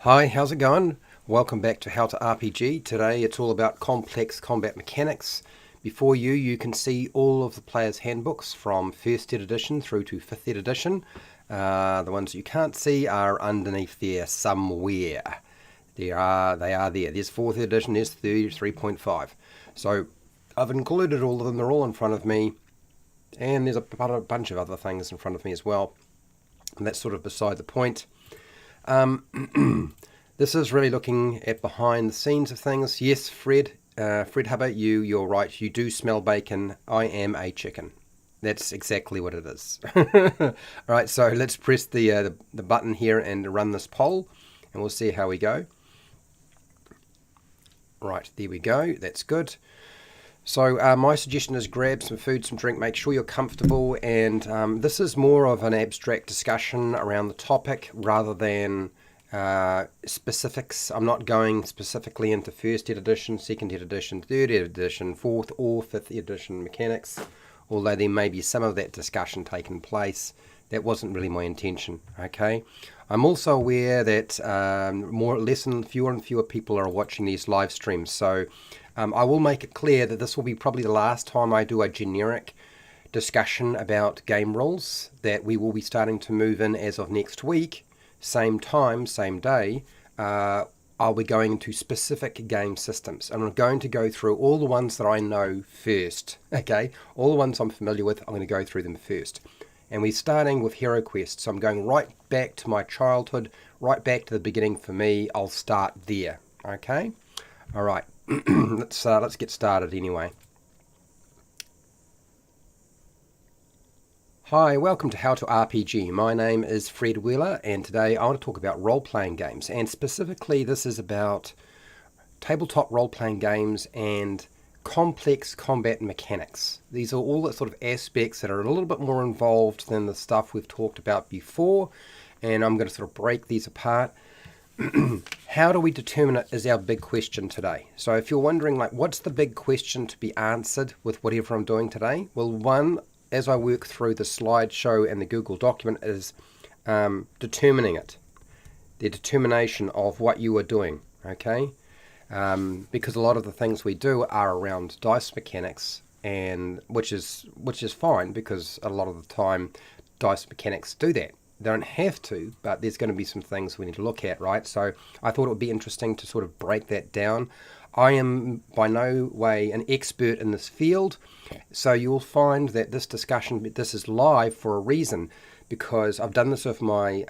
Hi, how's it going? Welcome back to How to RPG. Today it's all about complex combat mechanics. Before you can see all of the player's handbooks from 1st ed edition through to 5th ed edition. The ones you can't see are underneath there somewhere. They are there. There's 4th ed edition, there's 3.5. So I've included all of them, they're all in front of me. And there's a bunch of other things in front of me as well. And that's sort of beside the point. This is really looking at behind the scenes of things. Yes, Fred Hubbard, you're right. You do smell bacon. I am a chicken. That's exactly what it is. All right, so let's press the button here and run this poll, and we'll see how we go. Right, there we go. That's good. So my suggestion is grab some food, some drink, make sure you're comfortable, and this is more of an abstract discussion around the topic rather than specifics. I'm not going specifically into 1st ed edition, 2nd ed edition, 3rd ed edition, 4th or 5th edition mechanics, although there may be some of that discussion taking place. That wasn't really my intention, okay? I'm also aware that fewer and fewer people are watching these live streams, so I will make it clear that this will be probably the last time I do a generic discussion about game rules, that we will be starting to move in as of next week, same time, same day. I'll be going into specific game systems. I'm going to go through all the ones that I know first, okay? All the ones I'm familiar with, I'm going to go through them first. And we're starting with HeroQuest, so I'm going right back to my childhood, right back to the beginning for me. I'll start there, okay? All right, let's get started anyway. Hi, welcome to How to RPG. My name is Fred Wheeler, and today I want to talk about role-playing games, and specifically this is about tabletop role-playing games and complex combat mechanics. These are all the sort of aspects that are a little bit more involved than the stuff we've talked about before, and I'm going to sort of break these apart. How do we determine it is our big question today. So if you're wondering, like, what's the big question to be answered with whatever I'm doing today? Well, one, as I work through the slideshow and the Google document, is determining it. The determination of what you are doing, okay? Because a lot of the things we do are around dice mechanics, and which is fine, because a lot of the time dice mechanics do that. They don't have to, but there's going to be some things we need to look at, right? So I thought it would be interesting to sort of break that down. I am by no way an expert in this field, so you'll find that this discussion, this is live for a reason, because I've done this with my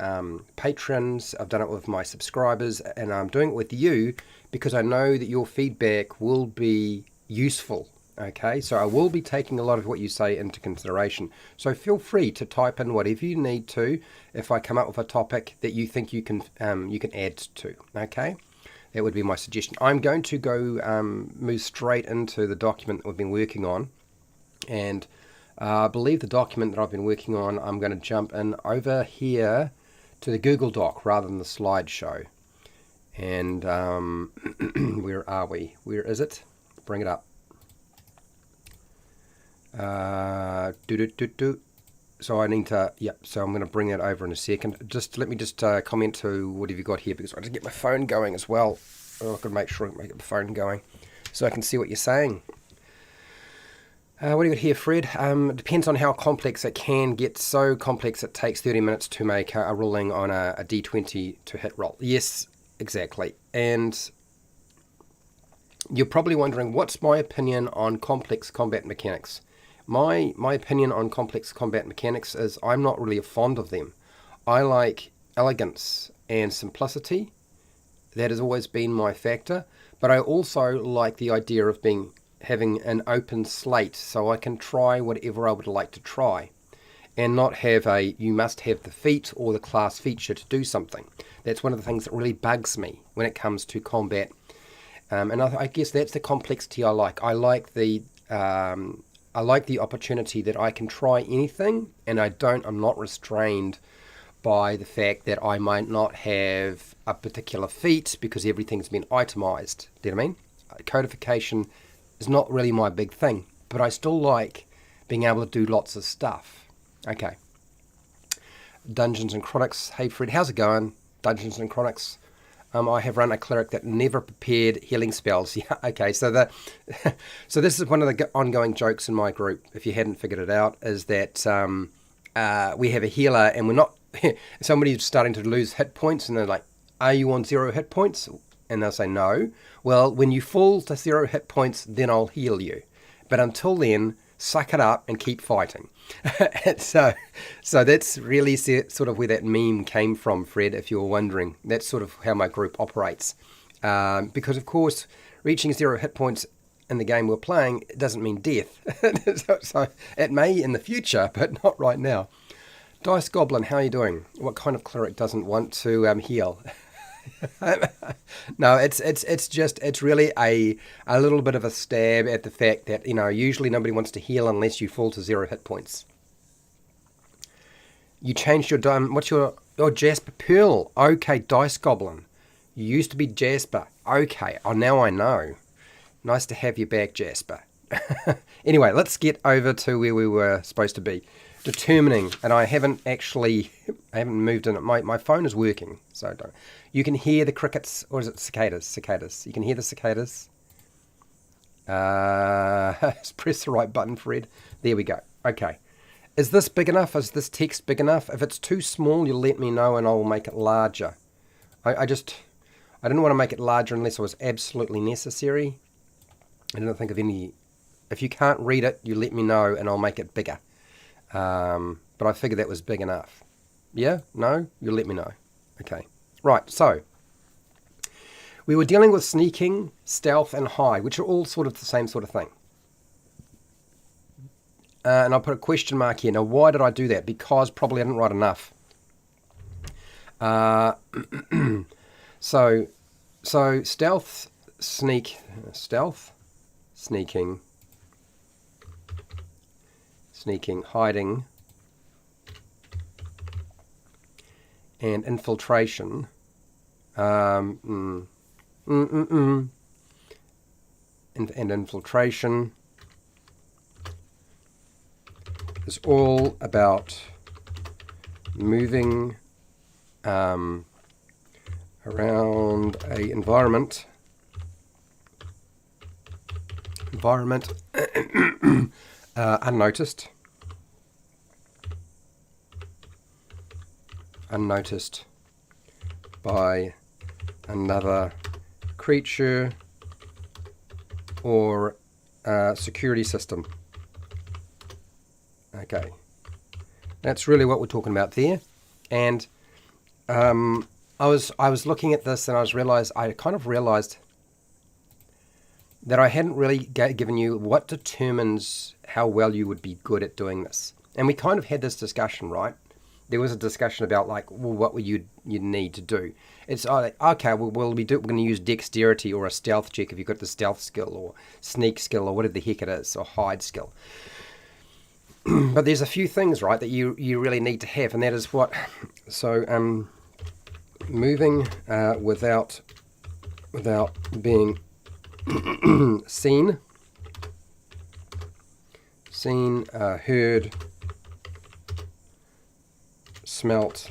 patrons, I've done it with my subscribers, and I'm doing it with you because I know that your feedback will be useful. Okay, so I will be taking a lot of what you say into consideration. So feel free to type in whatever you need to if I come up with a topic that you think you can add to. Okay, that would be my suggestion. I'm going to go move straight into the document that we've been working on, and I believe the document that I've been working on, I'm going to jump in over here to the Google Doc rather than the slideshow. And where are we? Where is it? Bring it up. So I need to, so I'm going to bring that over in a second. Just let me comment to what have you got here, because I have to get my phone going as well. I've got to make sure I get the phone going so I can see what you're saying. What do you got here, Fred? It depends on how complex it can get. So complex it takes 30 minutes to make a ruling on a D20 to hit roll. Yes, exactly. And you're probably wondering, what's my opinion on complex combat mechanics? My opinion on complex combat mechanics is I'm not really fond of them. I like elegance and simplicity. That has always been my factor. But I also like the idea of having an open slate, so I can try whatever I would like to try, and not have you must have the feat or the class feature to do something. That's one of the things that really bugs me when it comes to combat. And I guess that's the complexity I like. I like the opportunity that I can try anything, and I'm not restrained by the fact that I might not have a particular feat because everything's been itemized. Do you know what I mean? Codification is not really my big thing, but I still like being able to do lots of stuff. Okay. Dungeons and Chronics. Hey Fred, how's it going? Dungeons and Chronics. I have run a cleric that never prepared healing spells. Yeah, okay. So so this is one of the ongoing jokes in my group. If you hadn't figured it out, is that we have a healer and we're not. Somebody's starting to lose hit points, and they're like, "Are you on 0 hit points?" And they'll say, "No." Well, when you fall to 0 hit points, then I'll heal you. But until then, suck it up and keep fighting. so that's really sort of where that meme came from, Fred, if you were wondering. That's sort of how my group operates. Because, of course, reaching 0 hit points in the game we're playing doesn't mean death. so it may in the future, but not right now. Dice Goblin, how are you doing? What kind of cleric doesn't want to heal? No, it's really a little bit of a stab at the fact that, usually nobody wants to heal unless you fall to 0 hit points. You changed your what's your Jasper Pearl? Okay, Dice Goblin. You used to be Jasper. Okay, now I know. Nice to have you back, Jasper. Anyway, let's get over to where we were supposed to be. Determining, and I haven't moved in it. My phone is working, so don't. You can hear the crickets, or is it cicadas? Cicadas. You can hear the cicadas. Press the right button, Fred. There we go. Okay. Is this big enough? Is this text big enough? If it's too small, you'll let me know and I'll make it larger. I didn't want to make it larger unless it was absolutely necessary. I didn't think of any. If you can't read it, you let me know and I'll make it bigger. But I figured that was big enough. Yeah? No? You'll let me know. Okay. Right, so we were dealing with sneaking, stealth, and hide, which are all sort of the same sort of thing. And I'll put a question mark here. Now, why did I do that? Because probably I didn't write enough. So stealth, sneaking, hiding, and infiltration. And infiltration is all about moving around a environment unnoticed by another creature or security system. Okay, that's really what we're talking about there. And I was looking at this and I kind of realized that I hadn't really given you what determines how well you would be good at doing this. And we kind of had this discussion, right? There was a discussion about what would you need to do. It's okay. We're going to use dexterity or a stealth check if you've got the stealth skill or sneak skill or whatever the heck it is, or hide skill. But there's a few things, right, that you really need to have, and that is what. So moving without being seen, heard, smelt,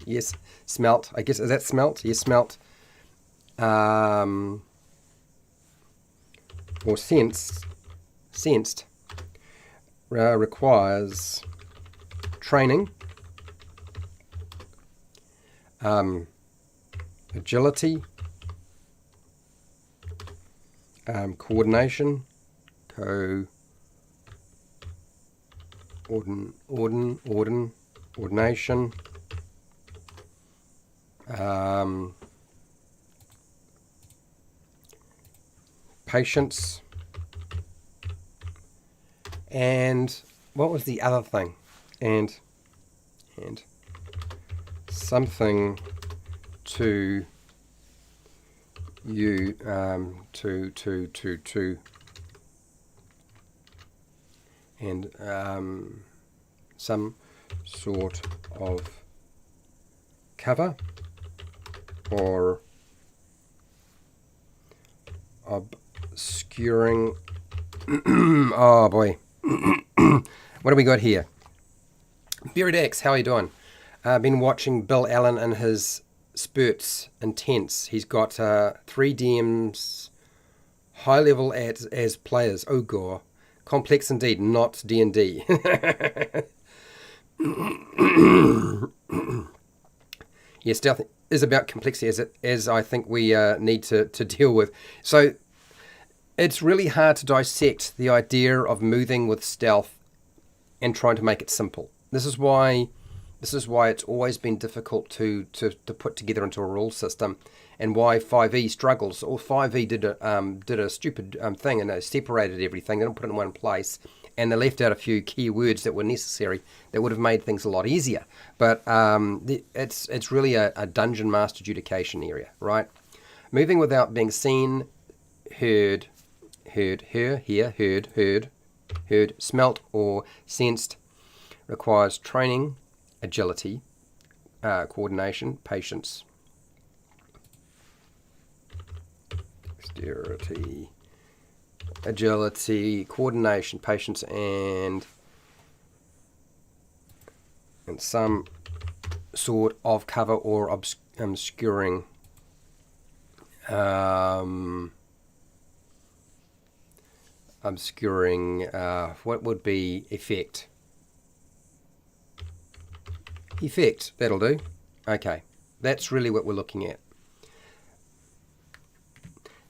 yes, smelt, I guess, is that smelt? Yes, smelt, or sensed, requires training, agility, coordination, ordination, patience, and what was the other thing? And something to you to and some sort of cover or obscuring. Oh boy. What do we got here? Buried X, how are you doing? I've been watching Bill Allen and his spurts, intense. He's got 3 DMs, high level as players. Oh god, complex indeed, not D&D. Yeah, stealth is about complexity, as I think we need to deal with. So it's really hard to dissect the idea of moving with stealth and trying to make it simple. This is why it's always been difficult to put together into a rule system, and why 5e struggles. Or 5e did a stupid thing, and they separated everything. They didn't put it in one place, and they left out a few key words that were necessary that would have made things a lot easier. But it's really a dungeon master adjudication area, right? Moving without being seen, heard, smelt, or sensed requires training, agility, coordination, patience, dexterity, agility, coordination, patience, and some sort of cover or obscuring what would be effect. That'll do. Okay, that's really what we're looking at.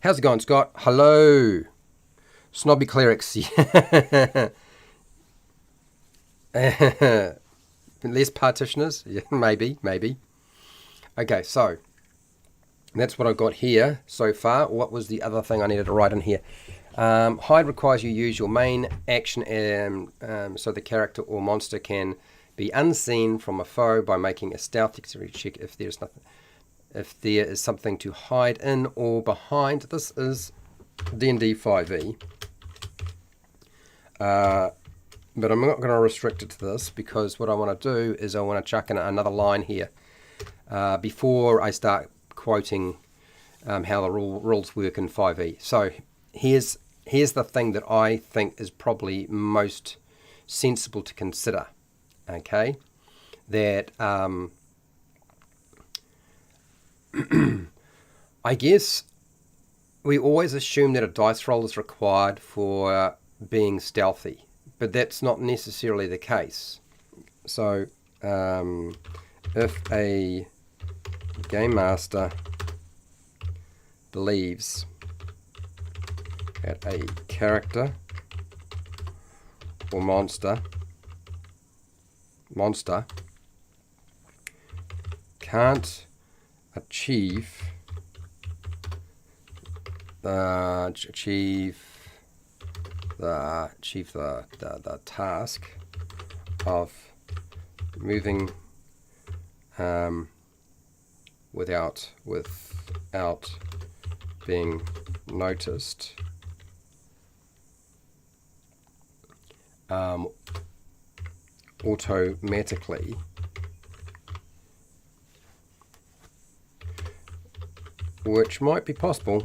How's it going, Scott? Hello, snobby clerics. Less partitioners? Yeah, maybe. Okay, so that's what I've got here so far. What was the other thing I needed to write in here? Hide requires you use your main action, so the character or monster can be unseen from a foe by making a stealth dexterity check if there is something to hide in or behind. This is D&D 5e. But I'm not going to restrict it to this, because what I want to do is I want to chuck in another line here before I start quoting how the rules work in 5e. So here's the thing that I think is probably most sensible to consider. Okay, that I guess we always assume that a dice roll is required for being stealthy, but that's not necessarily the case. So if a game master believes that a character or monster can't achieve the task of moving without being noticed, automatically which might be possible.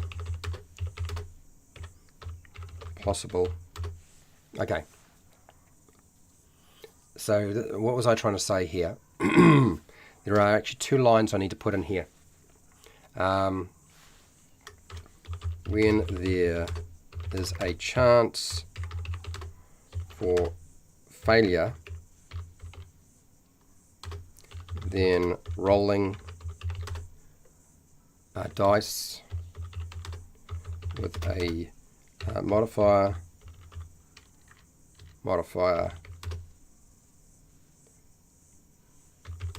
Okay, so what was I trying to say here? There are actually 2 lines I need to put in here. When there is a chance for failure, then rolling a dice with a modifier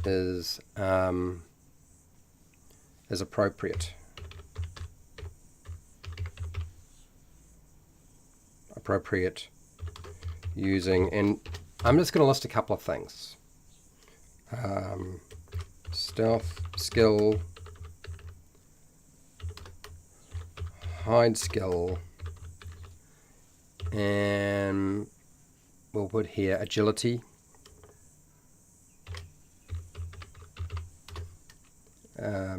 is appropriate. Using, and I'm just going to list a couple of things. Stealth skill, hide skill, and we'll put here agility. How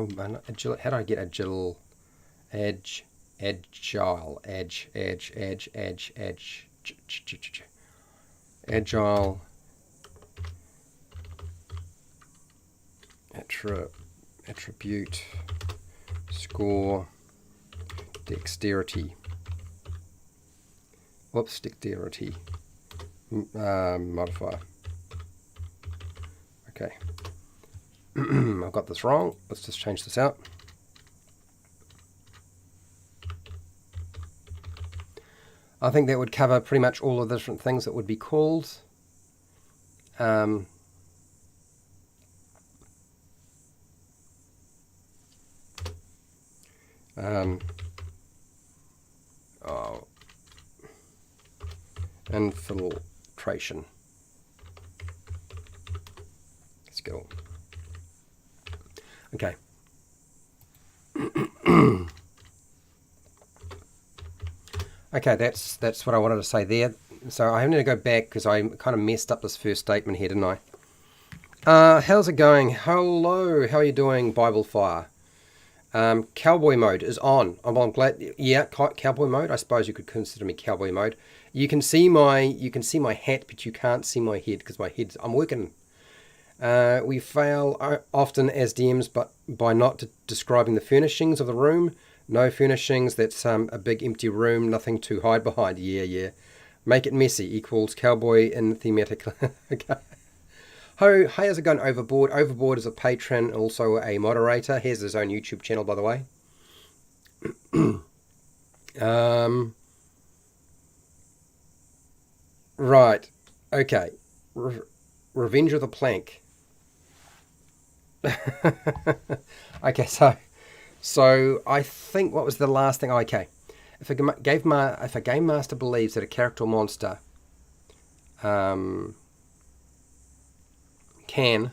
do I get agile? Agile. attribute, score, dexterity. Whoops, dexterity modifier. Okay. I've got this wrong. Let's just change this out. I think that would cover pretty much all of the different things that would be called. Oh, infiltration skill. Okay. Okay, that's what I wanted to say there. So I need to go back because I kind of messed up this first statement here, didn't I? How's it going? Hello, how are you doing, Bible Fire? Cowboy mode is on. I'm glad. Yeah, cowboy mode. I suppose you could consider me cowboy mode. You can see my hat, but you can't see my head because my head's. I'm working. We fail often as DMs, but by not describing the furnishings of the room. No furnishings. That's a big empty room. Nothing to hide behind. Yeah. Make it messy equals cowboy in thematic. Okay. Hey, how's it going, Overboard? Overboard is a patron, also a moderator. He has his own YouTube channel, by the way. Right. Okay. Revenge of the Plank. Okay, so I think what was the last thing? Oh, okay. If a game master believes that a character or monster can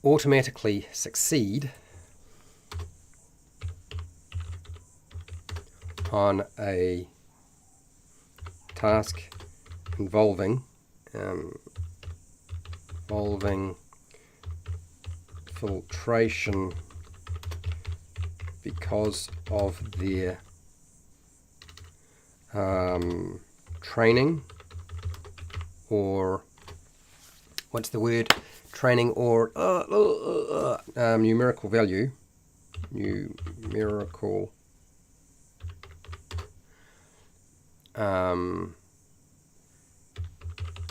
automatically succeed on a task involving filtration because of their training, or what's the word? Training or numerical value. Numerical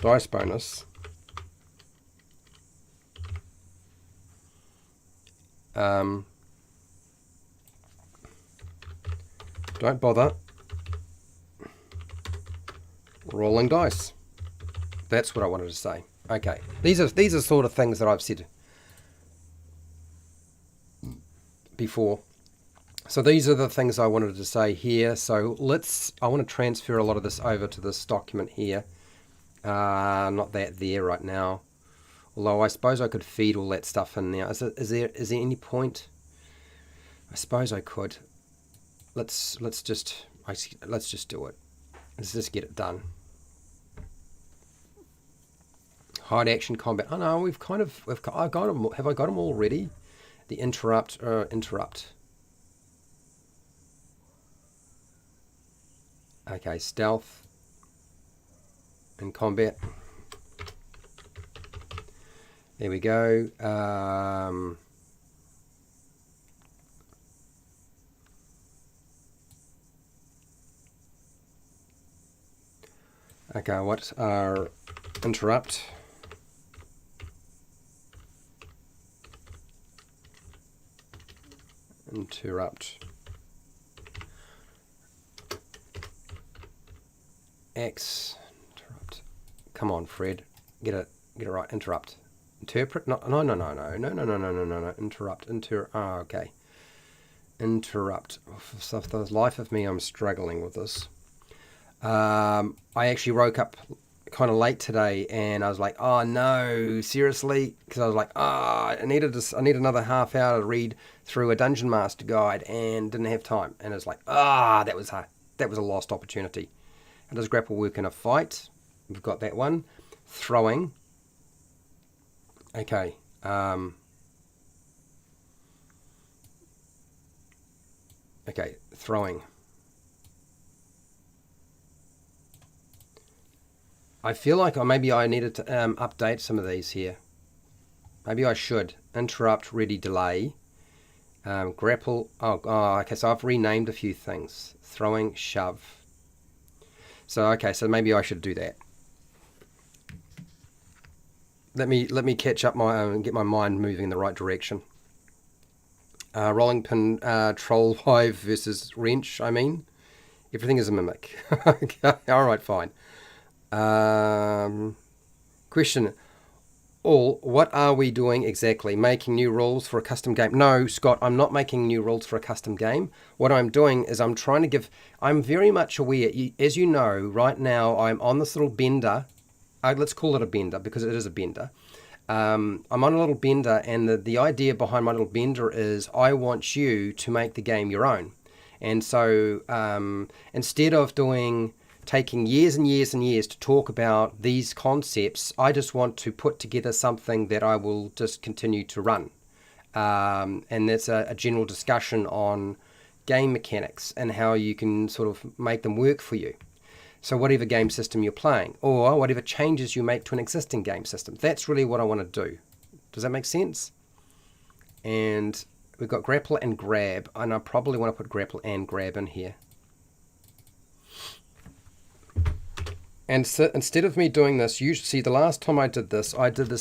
dice bonus. Don't bother rolling dice. That's what I wanted to say. Okay, these are sort of things that I've said before. So these are the things I wanted to say here. So I want to transfer a lot of this over to this document here. Not that there right now. Although I suppose I could feed all that stuff in now. Is there any point? I suppose I could. Let's just do it. Let's just get it done. Hide action combat. Oh no, I got them. Have I got them already? The interrupt. Okay, stealth and combat. There we go. Okay, what are interrupt? Interrupt. Interrupt. Come on, Fred. Get it right. Interrupt. Interpret. No. Interrupt. Okay. Interrupt. For the life of me, I'm struggling with this. I actually woke up kind of late today, and I was like, "Oh no, seriously?" Because I was like, I need another half hour to read through a Dungeon Master guide, and didn't have time. And it's like, that was a lost opportunity. How does grapple work in a fight? We've got that one. Throwing. Okay. Okay, throwing. I feel like maybe I needed to update some of these here. Maybe I should. Interrupt, ready, delay. Grapple. Okay, so I've renamed a few things. Throwing, shove. So, okay, so maybe I should do that. Let me catch up and get my mind moving in the right direction. Rolling pin, troll hive versus wrench, I mean. Everything is a mimic. Okay, alright, fine. Question. What are we doing exactly? Making new rules for a custom game? No, Scott, I'm not making new rules for a custom game. What I'm doing is I'm trying to give... I'm very much aware, as you know, right now I'm on this little bender. Let's call it a bender because it is a bender. I'm on a little bender, and the idea behind my little bender is I want you to make the game your own. And so instead of taking years and years and years to talk about these concepts, I just want to put together something that I will just continue to run. And that's a general discussion on game mechanics and how you can sort of make them work for you. So whatever game system you're playing, or whatever changes you make to an existing game system, that's really what I want to do. Does that make sense? And we've got grapple and grab, and I probably want to put grapple and grab in here. And so instead of me doing this, you see the last time I did this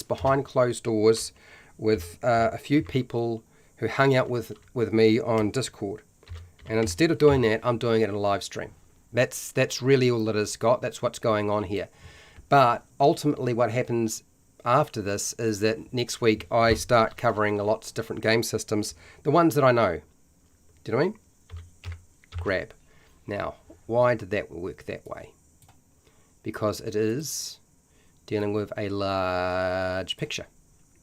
behind closed doors with a few people who hung out with me on Discord. And instead of doing that, I'm doing it in a live stream. That's really all it is, Scott. That's what's going on here. But ultimately what happens after this is that next week I start covering lots of different game systems, the ones that I know. Do you know what I mean? Grab. Now, why did that work that way? Because it is dealing with a large picture.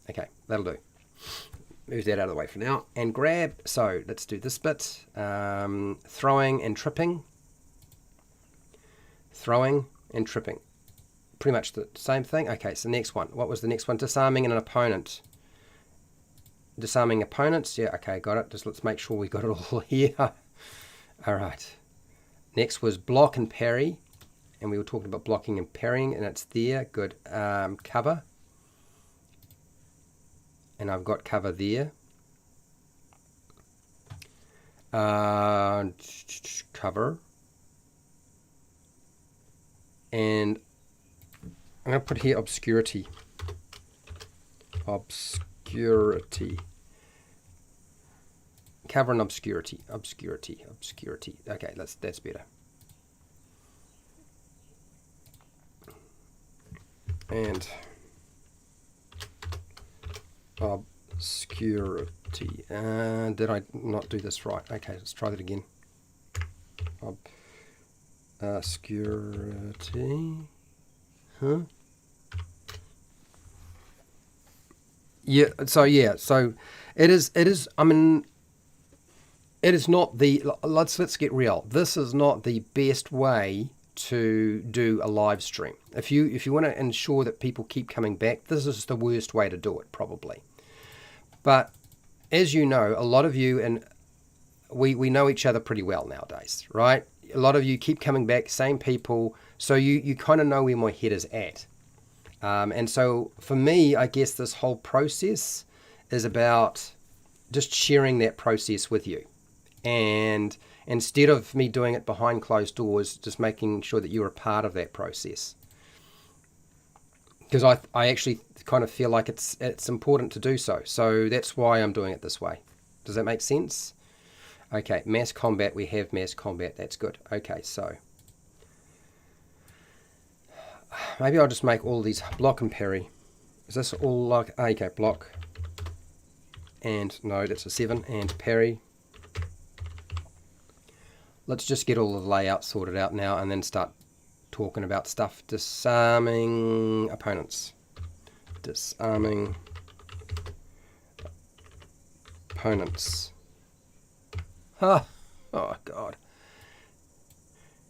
Okay, that'll do. Move that out of the way for now. And grab, so let's do this bit. Throwing and tripping. Throwing and tripping. Pretty much the same thing. Okay, so next one. What was the next one? Disarming an opponent. Disarming opponents. Yeah, okay, got it. Just let's make sure we got it all here. All right. Next was block and parry. And we were talking about blocking and parrying, and it's there. Good. Cover. And I've got cover there. Cover. And I'm going to put here obscurity. Obscurity. Cover and obscurity. Obscurity. Obscurity. Okay, that's better. And obscurity. Did I not do this right? Okay, let's try that again. Obscurity. Huh? Yeah. So it is. I mean, it is not the. Let's get real. This is not the best way to do a live stream. If you want to ensure that people keep coming back, this is the worst way to do it, probably. But as you know, a lot of you, and we know each other pretty well nowadays, right? A lot of you keep coming back, same people, so you kind of know where my head is at. And so for me, I guess this whole process is about just sharing that process with you. And instead of me doing it behind closed doors, just making sure that you're a part of that process. Because I actually kind of feel like it's important to do so. So that's why I'm doing it this way. Does that make sense? Okay, mass combat. We have mass combat. That's good. Okay, so maybe I'll just make all these block and parry. Is this all like... Okay, block. And no, that's a 7. And parry. Let's just get all the layout sorted out now and then start talking about stuff. Disarming opponents. Disarming opponents. Oh God.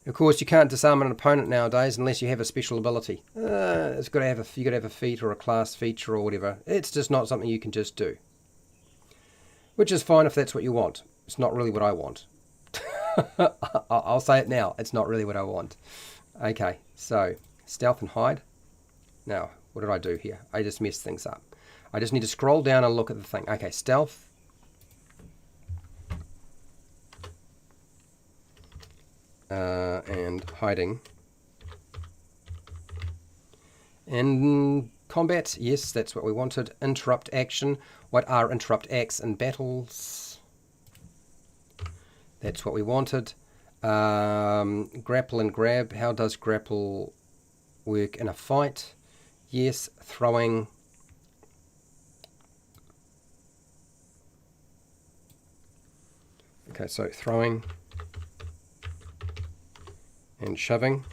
Of course, you can't disarm an opponent nowadays unless you have a special ability. It's got to have you got to have a feat or a class feature or whatever. It's just not something you can just do. Which is fine if that's what you want. It's not really what I want. I'll say it now. It's not really what I want. Okay, so Stealth and hide. Now, what did I do here? I just messed things up. I just need to scroll down and look at the thing. Okay, stealth. And hiding. And combat, yes, that's what we wanted. Interrupt action. What are interrupt acts in battles? That's what we wanted. Grapple and grab. How does grapple work in a fight? Yes. Throwing. Okay, so throwing and shoving.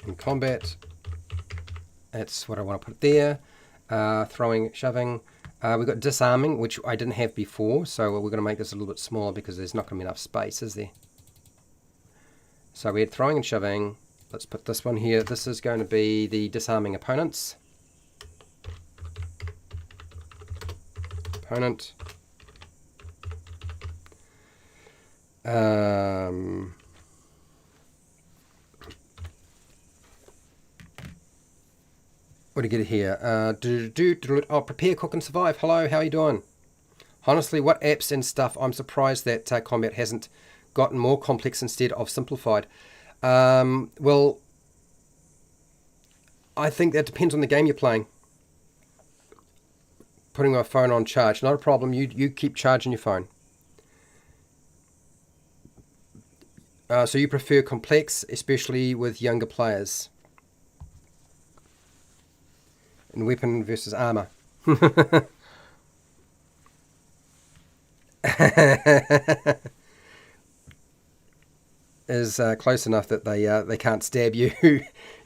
In combat, that's what I want to put there. Throwing, shoving. We've got disarming, which I didn't have before, so we're going to make this a little bit smaller because there's not going to be enough space, is there? So we had throwing and shoving. Let's put this one here. This is going to be the disarming opponents. Opponent. What do you get here? Oh, prepare, cook, and survive. Hello, how are you doing? Honestly, what apps and stuff? I'm surprised that combat hasn't gotten more complex instead of simplified. Well, I think that depends on the game you're playing. Putting my phone on charge, not a problem. You keep charging your phone. So you prefer complex, especially with younger players. And weapon versus armor. Is close enough that they can't stab you.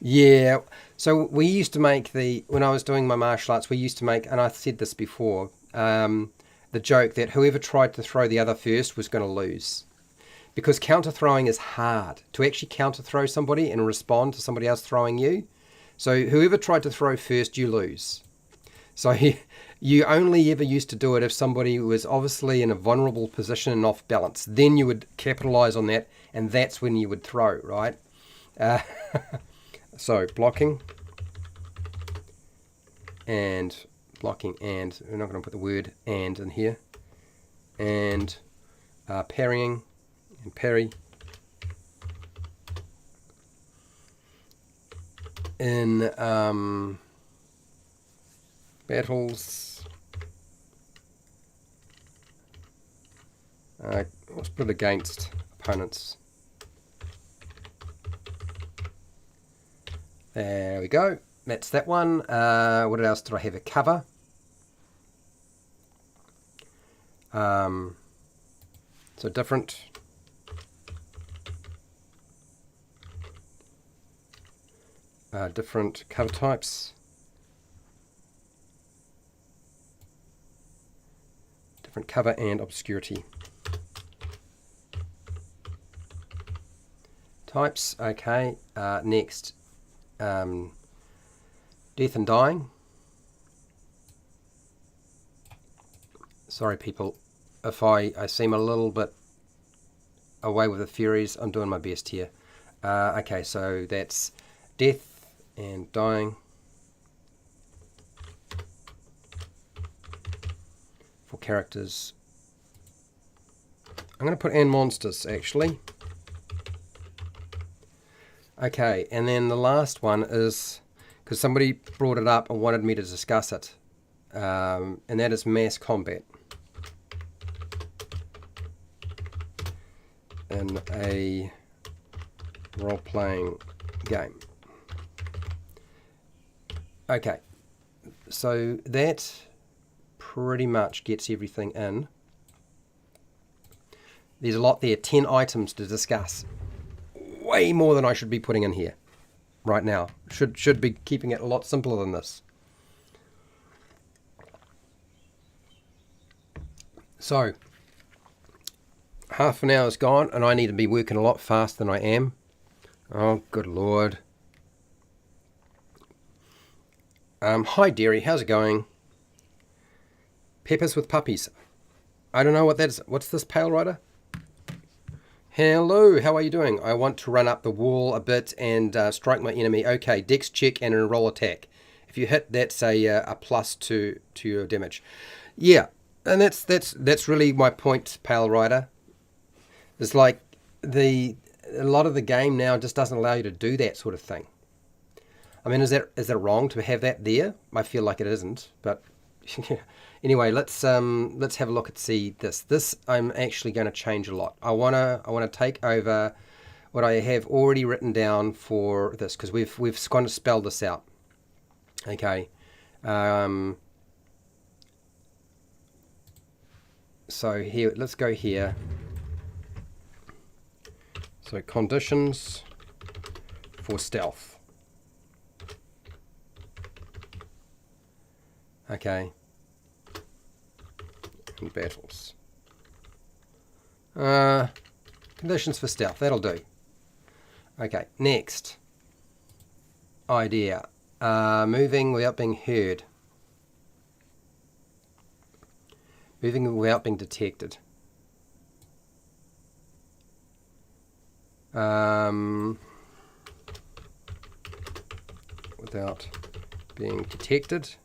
Yeah. So we used to make when I was doing my martial arts, we used to make, and I said this before, the joke that whoever tried to throw the other first was going to lose. Because counter throwing is hard. To actually counter throw somebody and respond to somebody else throwing you. So whoever tried to throw first, you lose. So you only ever used to do it if somebody was obviously in a vulnerable position and off balance. Then you would capitalize on that, and that's when you would throw, right? So blocking and we're not going to put the word "and" in here, and parrying and parry. In battles, let's put it against opponents. There we go. That's that one. What else did I have? A cover. So different. Different cover types. Different cover and obscurity. Types, okay. Next, death and dying. Sorry people, if I seem a little bit away with the Furies, I'm doing my best here. Okay, so that's death and dying for characters. I'm going to put and monsters actually. Okay, and then the last one is, because somebody brought it up and wanted me to discuss it, and that is mass combat in a role-playing game. Okay, so that pretty much gets everything in. There's a lot there, 10 items to discuss. Way more than I should be putting in here right now. Should be keeping it a lot simpler than this. So, half an hour's gone and I need to be working a lot faster than I am. Oh, good Lord. Hi, Derry. How's it going? Peppers with puppies. I don't know what that is. What's this, Pale Rider? Hello, how are you doing? I want to run up the wall a bit and strike my enemy. Okay, dex check and a roll attack. If you hit, that's a plus to your damage. Yeah, and that's really my point, Pale Rider. It's like a lot of the game now just doesn't allow you to do that sort of thing. I mean, is that wrong to have that there? I feel like it isn't, but anyway, let's have a look at see this. This I'm actually going to change a lot. I wanna take over what I have already written down for this because we've kind of spelled this out. Okay. So here, let's go here. So conditions for stealth. Okay. And battles. Conditions for stealth. That'll do. Okay. Next. Idea. Moving without being heard. Moving without being detected. Without being detected.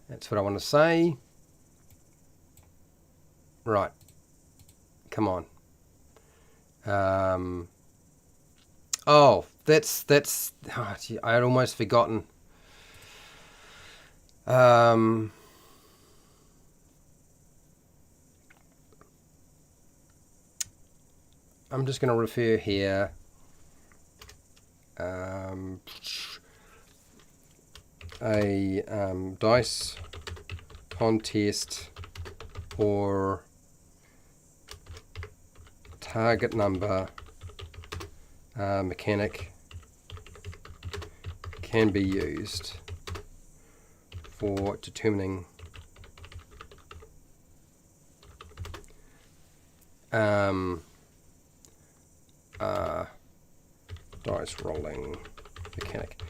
That's what I want to say. Right. Come on. Oh, that's oh, gee, I had almost forgotten. I'm just going to refer here. A dice contest or target number mechanic can be used for determining dice rolling mechanic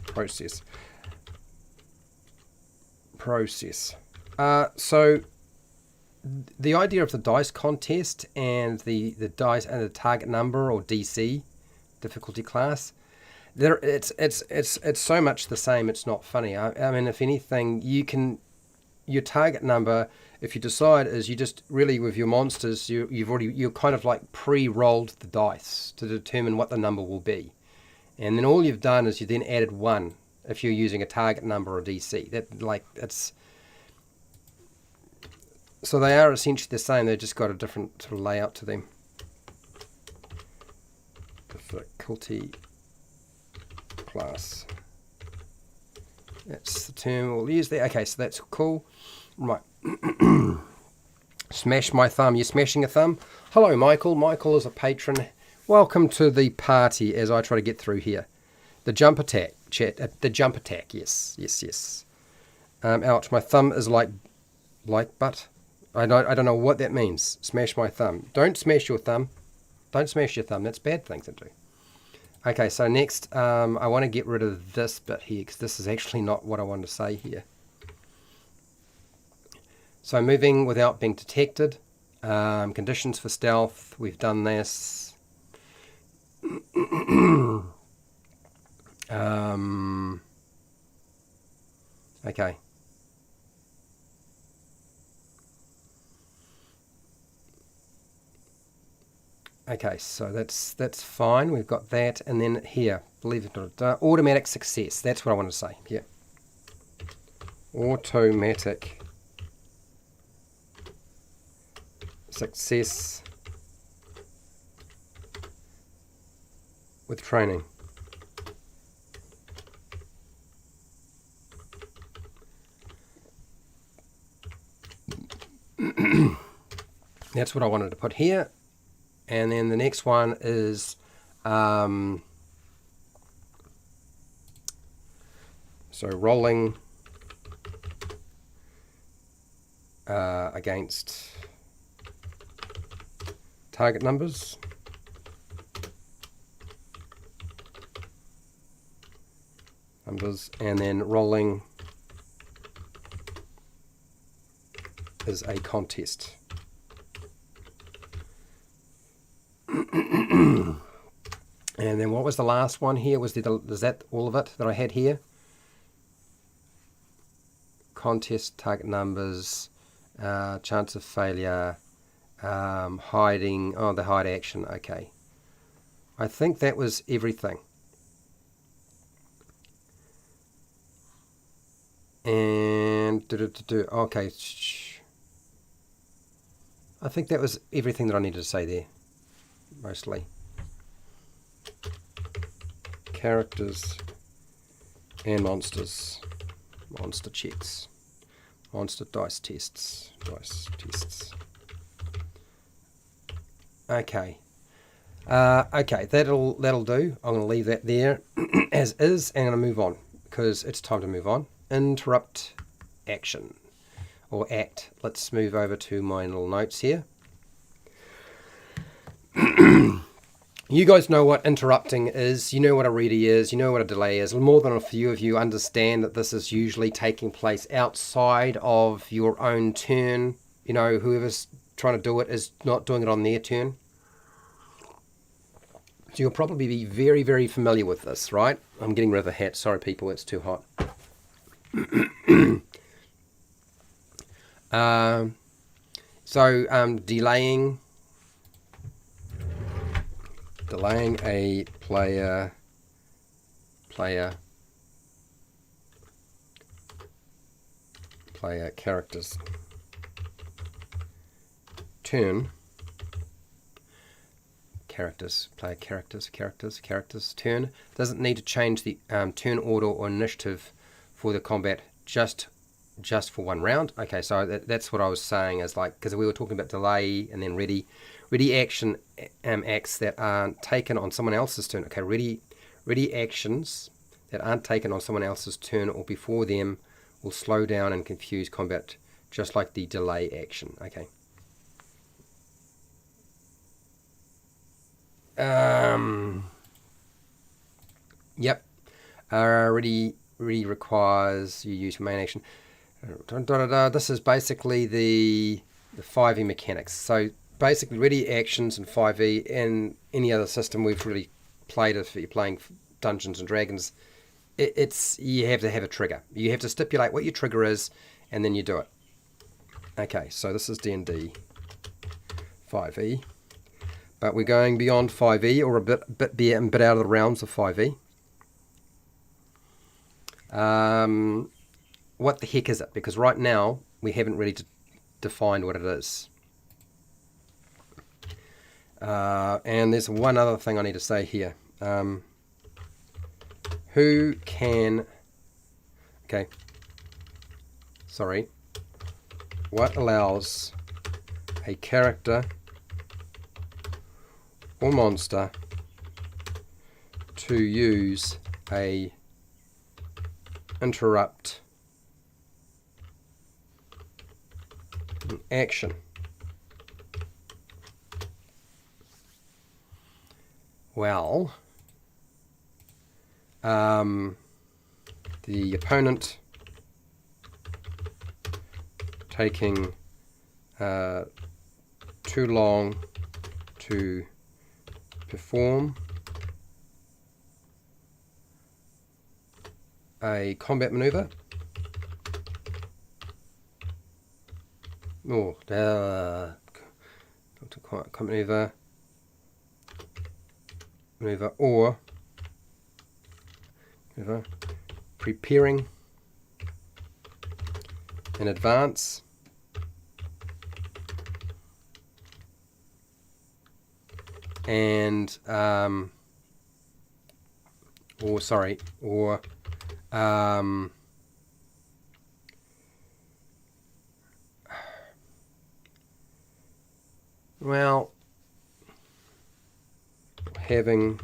process. So the idea of the dice contest and the dice and the target number or DC difficulty class, it's so much the same. It's not funny. I mean, if anything, your target number, if you decide, is you just really with your monsters, you're kind of like pre-rolled the dice to determine what the number will be, and then all you've done is you then added one if you're using a target number or DC. So they are essentially the same. They've just got a different sort of layout to them. Difficulty class. That's the term we'll use there. Okay, so that's cool. Right. Smash my thumb. You're smashing a thumb? Hello, Michael. Michael is a patron. Welcome to the party as I try to get through here. The jump attack, chat. The jump attack. Yes. Ouch. My thumb is like butt. I don't know what that means. Smash my thumb. Don't smash your thumb. Don't smash your thumb. That's bad things to do. Okay, so next, I want to get rid of this bit here because this is actually not what I want to say here. So moving without being detected. Conditions for stealth. We've done this. Okay. Okay, so that's fine. We've got that, and then here, believe it or not, automatic success. That's what I want to say here. Automatic success with training. That's what I wanted to put here. And then the next one is so rolling against target numbers. And then rolling is a contest. And then what was the last one here? Was that all of it that I had here? Contest, target numbers, chance of failure, hiding, the hide action, okay. I think that was everything. And, okay. I think that was everything that I needed to say there, mostly. Characters and monsters. Monster checks. Monster dice tests. Okay. Okay, that'll do. I'm going to leave that there as is, and I'm going to move on because it's time to move on. Interrupt action or act. Let's move over to my little notes here. You guys know what interrupting is. You know what a ready is. You know what a delay is. More than a few of you understand that this is usually taking place outside of your own turn. You know, whoever's trying to do it is not doing it on their turn. So you'll probably be very, very familiar with this, right? I'm getting rid of the hat. Sorry, people, it's too hot. Delaying a player character's turn. Player character's turn. Doesn't need to change the turn order or initiative for the combat just for one round. Okay, so that's what I was saying, is like, because we were talking about delay and then ready action acts that aren't taken on someone else's turn. Okay, ready actions that aren't taken on someone else's turn or before them will slow down and confuse combat, just like the delay action. Okay. Yep. Ready requires you use main action. This is basically the 5e mechanics. So basically, ready actions in 5e and any other system we've really played, if you're playing Dungeons and Dragons, it's you have to have a trigger. You have to stipulate what your trigger is, and then you do it. Okay, so this is D&D 5e, but we're going beyond 5e, or a bit out of the realms of 5e. What the heck is it? Because right now we haven't really defined what it is. And there's one other thing I need to say here. Who can... Okay. Sorry. What allows a character or monster to use a interrupt action? Well, the opponent taking too long to perform a combat maneuver, or preparing in advance and having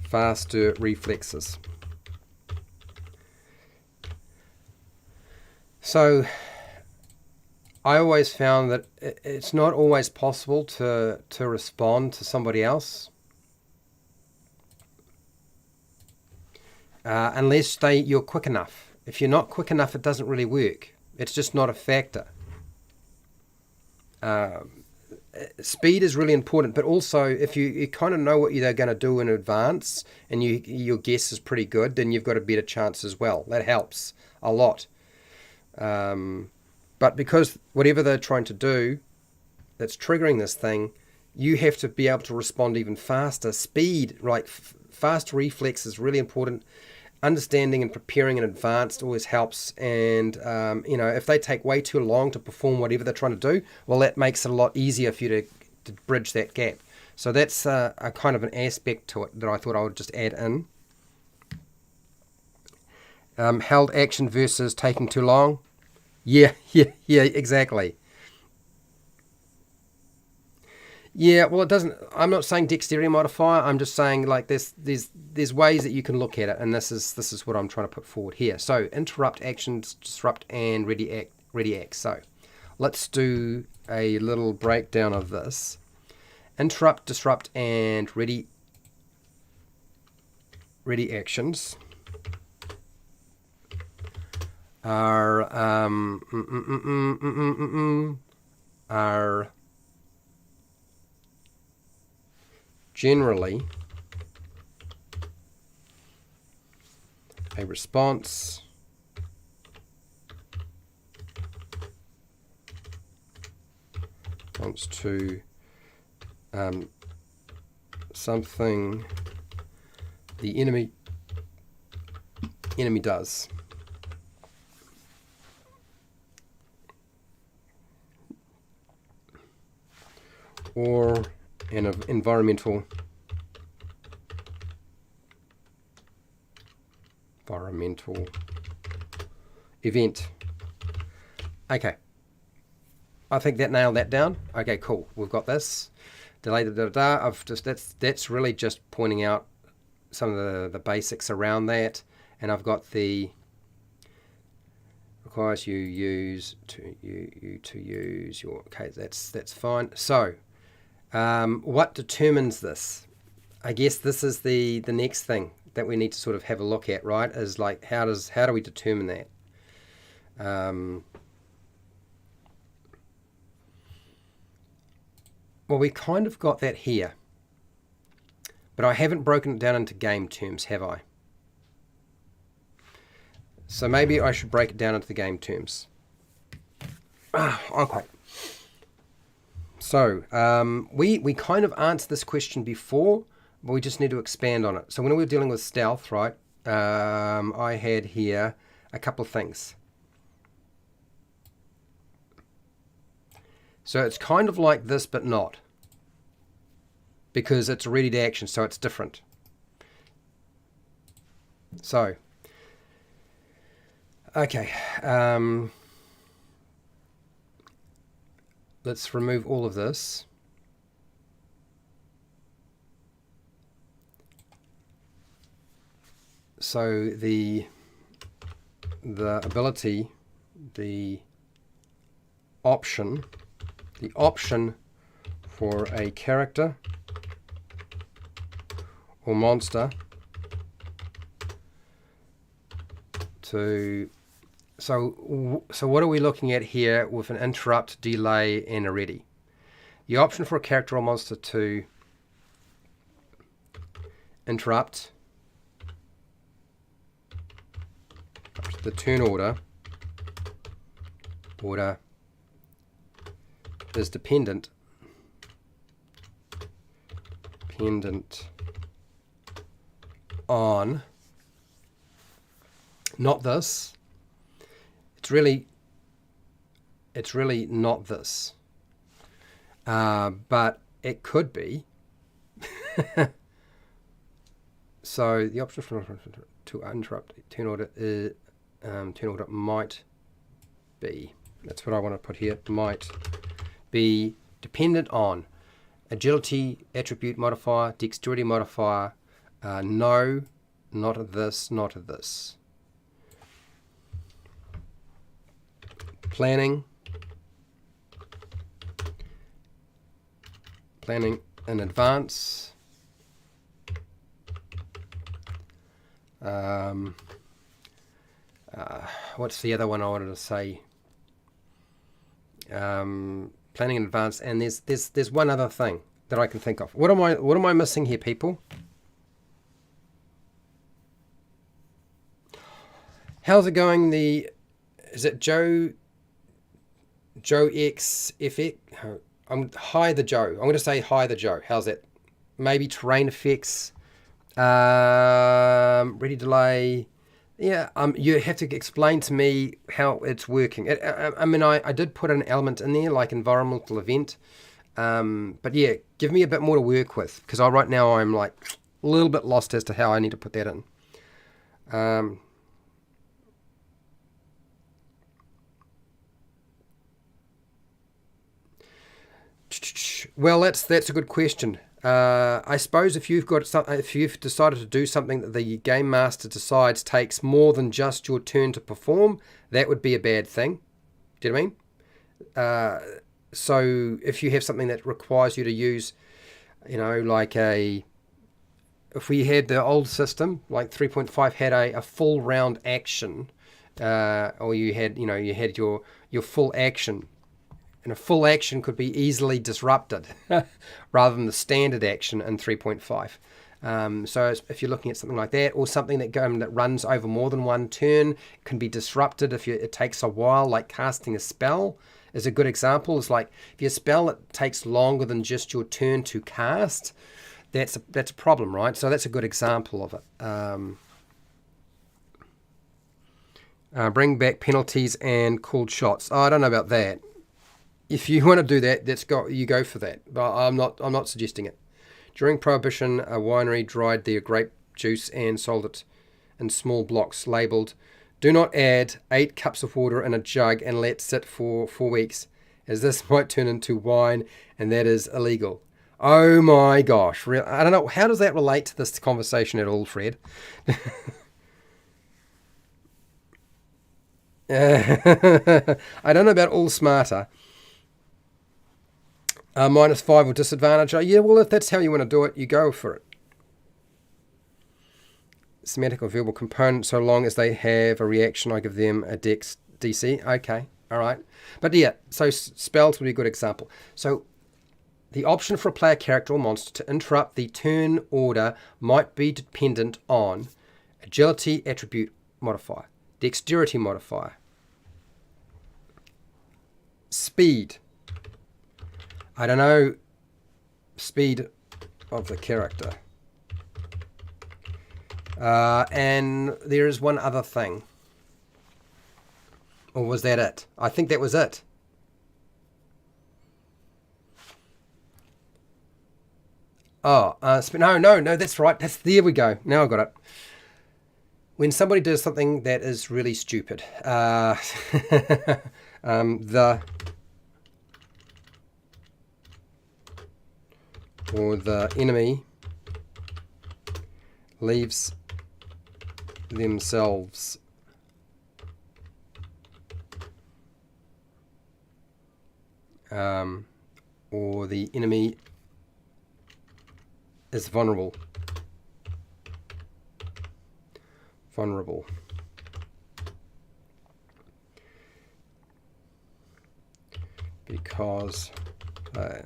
faster reflexes. So I always found that it's not always possible to respond to somebody else unless you're quick enough. If you're not quick enough, it doesn't really work. It's just not a factor. speed is really important, but also if you kind of know what they're going to do in advance and your guess is pretty good, then you've got a better chance as well. That helps a lot. But because whatever they're trying to do that's triggering this thing, you have to be able to respond even faster. Speed, like fast reflex is really important. Understanding and preparing in advance always helps. And, if they take way too long to perform whatever they're trying to do, well, that makes it a lot easier for you to bridge that gap. So that's a kind of an aspect to it that I thought I would just add in. Held action versus taking too long. Yeah, exactly. Yeah, well, it doesn't. I'm not saying dexterity modifier. I'm just saying like there's ways that you can look at it, and this is what I'm trying to put forward here. So interrupt, actions, disrupt, and ready act. So let's do a little breakdown of this. Interrupt, disrupt, and ready actions are generally a response to something the enemy does. Or an environmental event. Okay. I think that nailed that down. Okay, cool. We've got this. Delay that's really just pointing out some of the basics around that. And I've got the requires you to use your, okay, that's fine. So what determines this? I guess this is the next thing that we need to sort of have a look at, right? Is like how do we determine that? Well, we kind of got that here, but I haven't broken it down into game terms, have I? So maybe I should break it down into the game terms. Okay. So we kind of answered this question before, but we just need to expand on it. So when we were dealing with stealth, right, I had here a couple of things. So it's kind of like this, but not. Because it's ready to action, so it's different. So, okay. Let's remove all of this. So the ability, the option for a character or monster to, so what are we looking at here with an interrupt, delay, and a ready? The option for a character or monster to interrupt the turn order is dependent on not this. It's really not this, but it could be. So the option to interrupt turn order might be. That's what I want to put here. Might be dependent on agility attribute modifier, dexterity modifier. No, not this, not this. Planning in advance. What's the other one I wanted to say? planning in advance. And there's one other thing that I can think of. What am I missing here, people? How's it going? Is it Joe X FX? Hi the Joe. I'm going to say hi the Joe. How's that? Maybe terrain effects. Ready delay. Yeah. You have to explain to me how it's working. I mean, I did put an element in there like environmental event. But yeah, give me a bit more to work with, because right now I'm like a little bit lost as to how I need to put that in. Well, that's a good question. I suppose if you've decided to do something that the game master decides takes more than just your turn to perform, that would be a bad thing. Do you know what I mean? So if you have something that requires you to use, like if we had the old system, like 3.5 had a full round action, or you had your full action. And a full action could be easily disrupted rather than the standard action in 3.5. So if you're looking at something like that, or something that runs over more than one turn, can be disrupted if it takes a while, like casting a spell is a good example. It's like if your spell that takes longer than just your turn to cast, that's a problem, right? So that's a good example of it. Bring back penalties and called shots. Oh, I don't know about that. If you want to do that, you go for that. But I'm not suggesting it. During Prohibition, a winery dried their grape juice and sold it in small blocks labelled, "Do not add 8 cups of water in a jug and let sit for 4 weeks, as this might turn into wine, and that is illegal." Oh my gosh. I don't know. How does that relate to this conversation at all, Fred? I don't know about all smarter. -5 or disadvantage. Yeah, well, if that's how you want to do it, you go for it. Semantic or verbal component, so long as they have a reaction, I give them a dex DC. Okay, all right. But yeah, so spells would be a good example. So the option for a player character or monster to interrupt the turn order might be dependent on agility attribute modifier, dexterity modifier, speed. I don't know, speed of the character. And there is one other thing. Or was that it? I think that was it. Oh, no, that's right. There we go. Now I got it. When somebody does something that is really stupid, the enemy leaves themselves or the enemy is vulnerable because they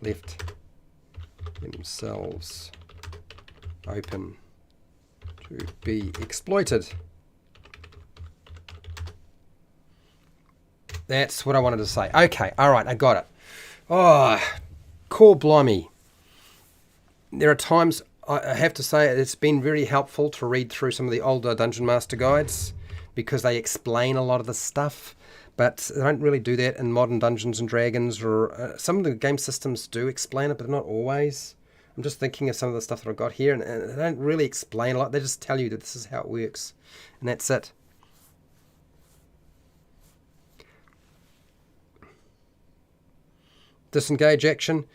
left themselves open to be exploited. That's what I wanted to say. Okay, all right, I got it. Oh, core blimey. There are times, I have to say, it's been very helpful to read through some of the older Dungeon Master guides, because they explain a lot of the stuff, but they don't really do that in modern Dungeons and Dragons, or some of the game systems do explain it, but not always. I'm just thinking of some of the stuff that I've got here, and they don't really explain a lot. They just tell you that this is how it works, and that's it. Disengage action.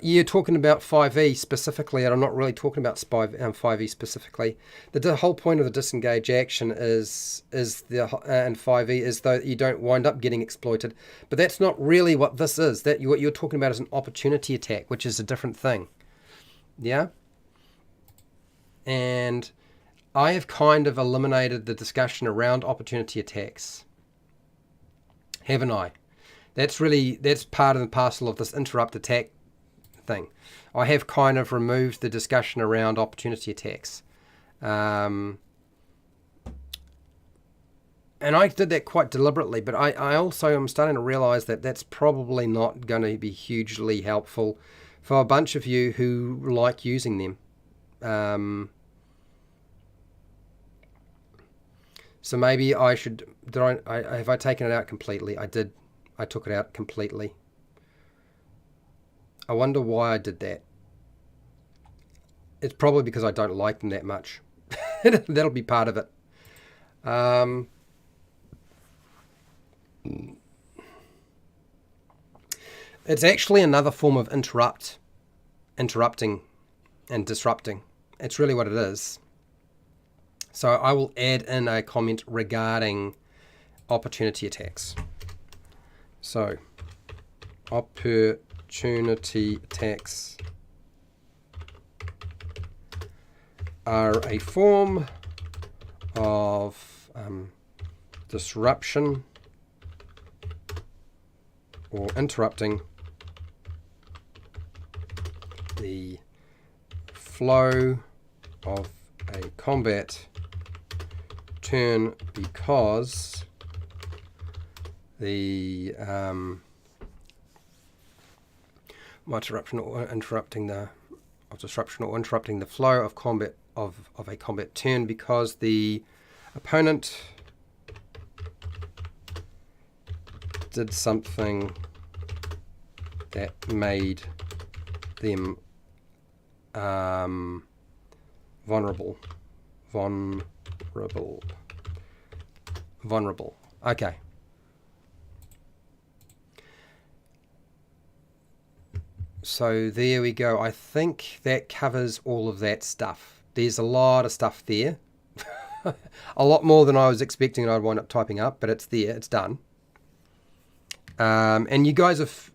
You're talking about 5e specifically, and I'm not really talking about 5e specifically. The whole point of the disengage action is and 5e is though you don't wind up getting exploited, but that's not really what this is. What you're talking about is an opportunity attack, which is a different thing. Yeah. And I have kind of eliminated the discussion around opportunity attacks, haven't I? That's part and parcel of this interrupt attack thing. I have kind of removed the discussion around opportunity attacks. And I did that quite deliberately, but I also am starting to realize that that's probably not going to be hugely helpful for a bunch of you who like using them. So maybe I should, have I taken it out completely? I did. I took it out completely. I wonder why I did that. It's probably because I don't like them that much. That'll be part of it. It's actually another form of interrupting and disrupting. It's really what it is. So I will add in a comment regarding opportunity attacks. So opportunity attacks are a form of disruption or interrupting the flow of a combat turn because the disruption or interrupting the flow of combat of a combat turn because the opponent did something that made them vulnerable. Okay. So there we go. I think that covers all of that stuff. There's a lot of stuff there. A lot more than I was expecting and I'd wind up typing up, but it's there. It's done. And you guys have...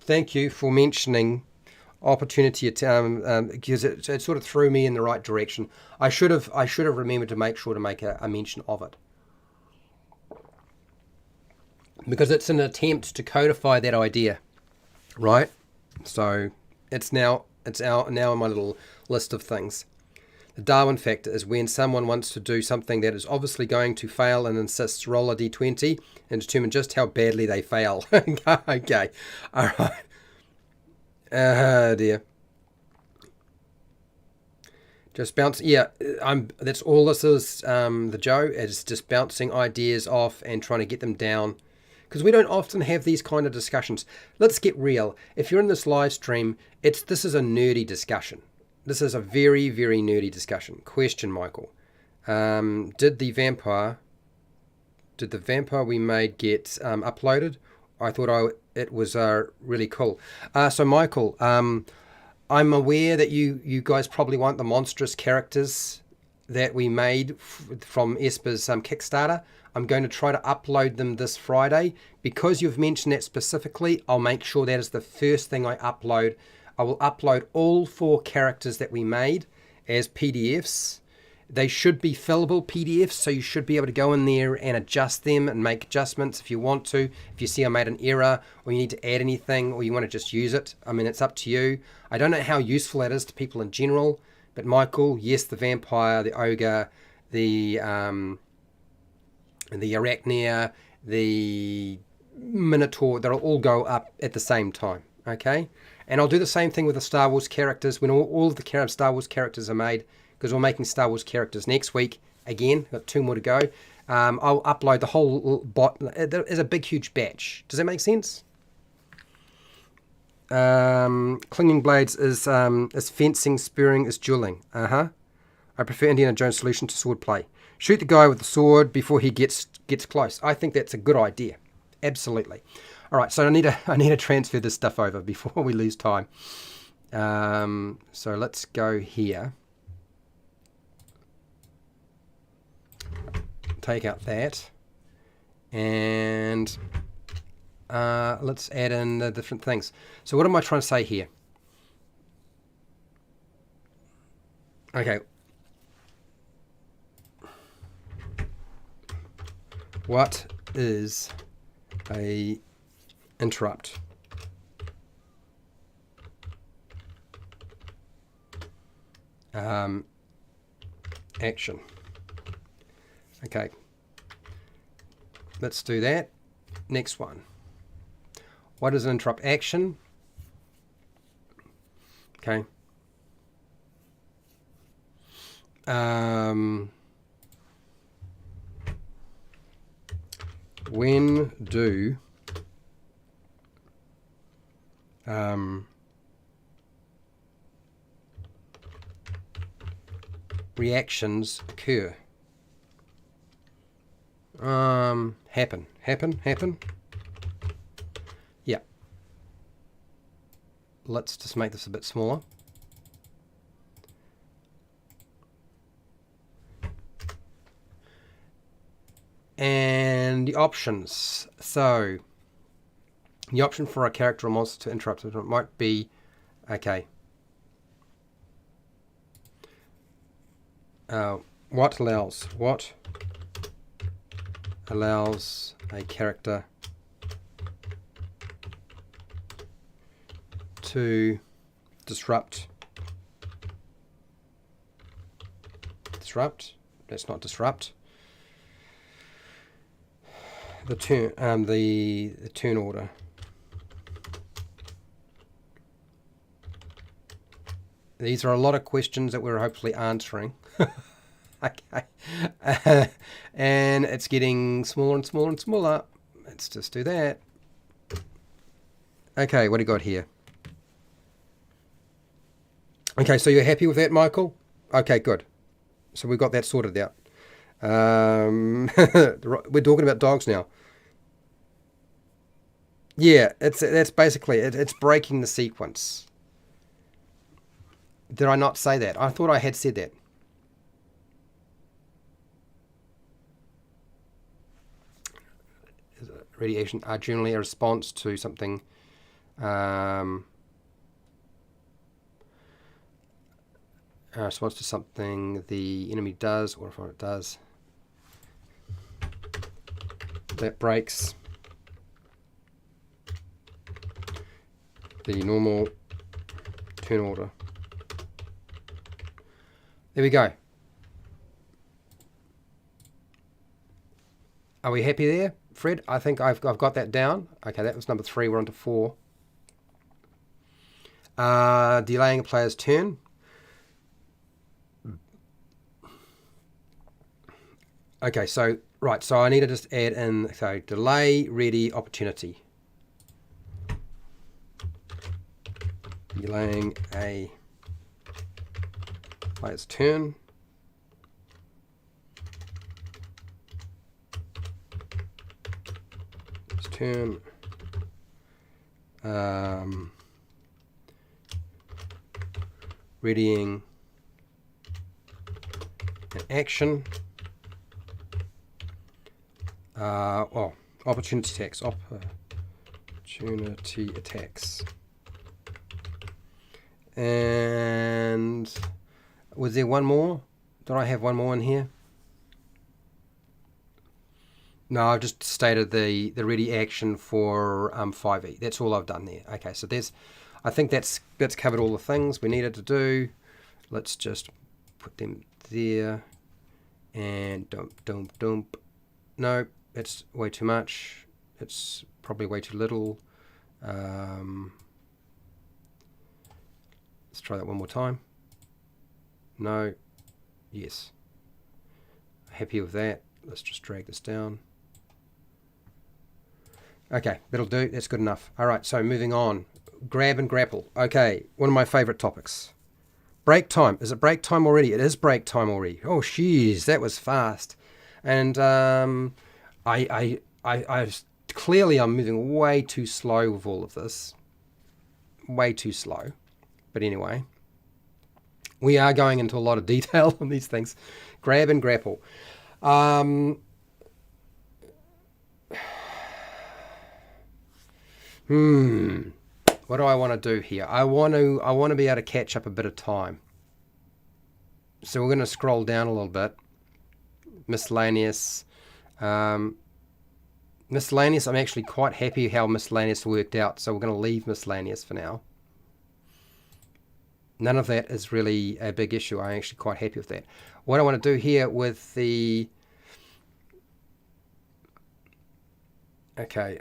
Thank you for mentioning opportunity because it sort of threw me in the right direction. I should have remembered to make sure to make a mention of it, because it's an attempt to codify that idea, right? So it's now in my little list of things. The Darwin factor is when someone wants to do something that is obviously going to fail and insists roll a d20 and determine just how badly they fail. Okay, all right. Dear. Just bounce. Yeah, that's all this is. The Joe is just bouncing ideas off and trying to get them down, because we don't often have these kind of discussions. Let's get real. If you're in this live stream, this is a nerdy discussion. This is a very, very nerdy discussion. Question, Michael. Did the vampire we made get uploaded? I thought it was really cool. So Michael, I'm aware that you guys probably want the monstrous characters that we made from Esper's Kickstarter. I'm going to try to upload them this Friday. Because you've mentioned that specifically, I'll make sure that is the first thing I upload. I will upload all 4 characters that we made as PDFs. They should be fillable PDFs, so you should be able to go in there and adjust them and make adjustments if you want to. If you see I made an error, or you need to add anything, or you want to just use it, I mean, it's up to you. I don't know how useful that is to people in general, but Michael, yes, the vampire, the ogre, the arachnia, the minotaur, they'll all go up at the same time, okay? And I'll do the same thing with the Star Wars characters. When all of the Star Wars characters are made, because we're making Star Wars characters next week. Again, got 2 more to go. I'll upload the whole bot as a big, huge batch. Does that make sense? Clinging blades is fencing, spearing is dueling. I prefer Indiana Jones' solution to sword play. Shoot the guy with the sword before he gets close. I think that's a good idea. Absolutely. All right, so I need to transfer this stuff over before we lose time. So let's go here. Take out that, and let's add in the different things. So what am I trying to say here? Okay, What is a interrupt? Action. Okay, let's do that. Next one. What is an interrupt action? Okay. When do reactions occur? Happen. Yeah. Let's just make this a bit smaller. And the options. So the option for a character or monster to interrupt it might be, okay, what allows a character to disrupt. Let's not disrupt the turn. The turn order. These are a lot of questions that we're hopefully answering. Okay, and it's getting smaller and smaller and smaller. Let's just do that. Okay, what do you got here? Okay, so you're happy with that, Michael? Okay, good. So we've got that sorted out. We're talking about dogs now. Yeah, that's basically it. It's breaking the sequence. Did I not say that? I thought I had said that. Radiation are generally a response to something. A response to something the enemy does, or if it does, that breaks the normal turn order. There we go. Are we happy there, Fred? I think I've got that down. Okay, that was number 3. We're on to 4. Delaying a player's turn. Okay, so right, so I need to just add in, so delay, ready, opportunity. Delaying a player's turn. Turn. Readying an action. Opportunity attacks. Opportunity attacks. And was there one more? Did I have one more in here? No, I've just stated the ready action for 5e. That's all I've done there. Okay, so I think that's covered all the things we needed to do. Let's just put them there. And dump. No, that's way too much. It's probably way too little. Let's try that one more time. No. Yes. Happy with that. Let's just drag this down. Okay, that'll do. That's good enough. All right, so moving on. Grab and grapple. Okay, one of my favorite topics. Break time. Is it break time already? It is break time already. Oh, jeez, that was fast. And I clearly I'm moving way too slow with all of this. Way too slow. But anyway, we are going into a lot of detail on these things. Grab and grapple. What do I want to do here? I want to be able to catch up a bit of time. So we're going to scroll down a little bit. Miscellaneous. Miscellaneous, I'm actually quite happy how miscellaneous worked out, so we're going to leave miscellaneous for now. None of that is really a big issue. I'm actually quite happy with that. What I want to do here with the... Okay,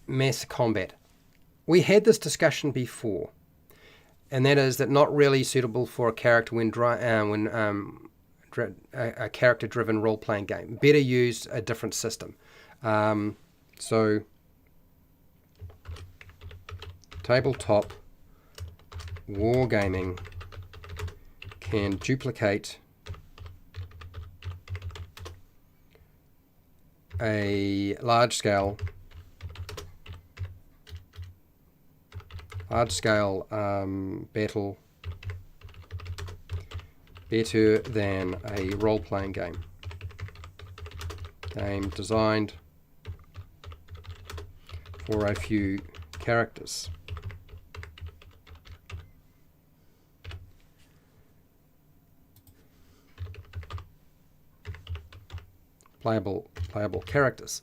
mass combat. We had this discussion before, and that is that not really suitable for a character when a character-driven role-playing game. Better use a different system. So, tabletop wargaming can duplicate a large-scale battle better than a role-playing game designed for a few characters. Playable characters.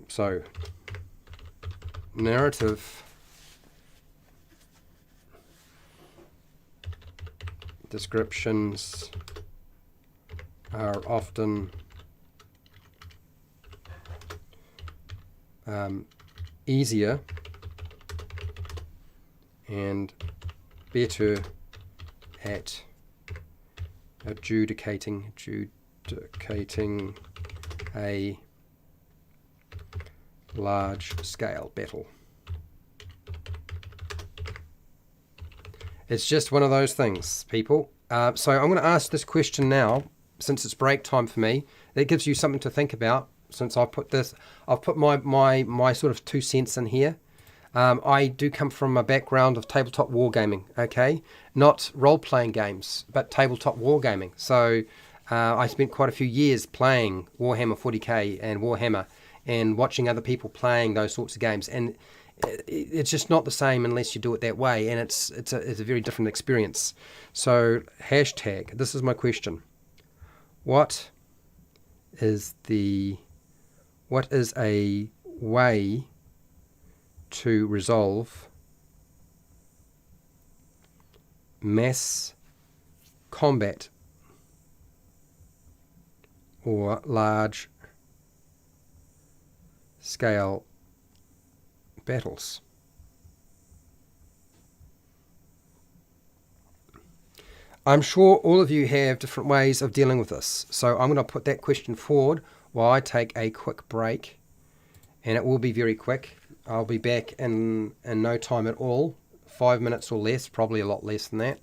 So narrative descriptions are often easier and better at adjudicating a large-scale battle. It's just one of those things, people. So I'm going to ask this question now, since it's break time for me. That gives you something to think about. Since I've put my sort of 2 cents in here. I do come from a background of tabletop wargaming, okay? Not role-playing games, but tabletop wargaming. So I spent quite a few years playing Warhammer 40k and Warhammer and watching other people playing those sorts of games. And it's just not the same unless you do it that way, and it's a very different experience. So hashtag, this is my question. What is a way to resolve mass combat or large scale battles? I'm sure all of you have different ways of dealing with this, so I'm going to put that question forward while I take a quick break, and it will be very quick. I'll be back in no time at all, 5 minutes or less, probably a lot less than that.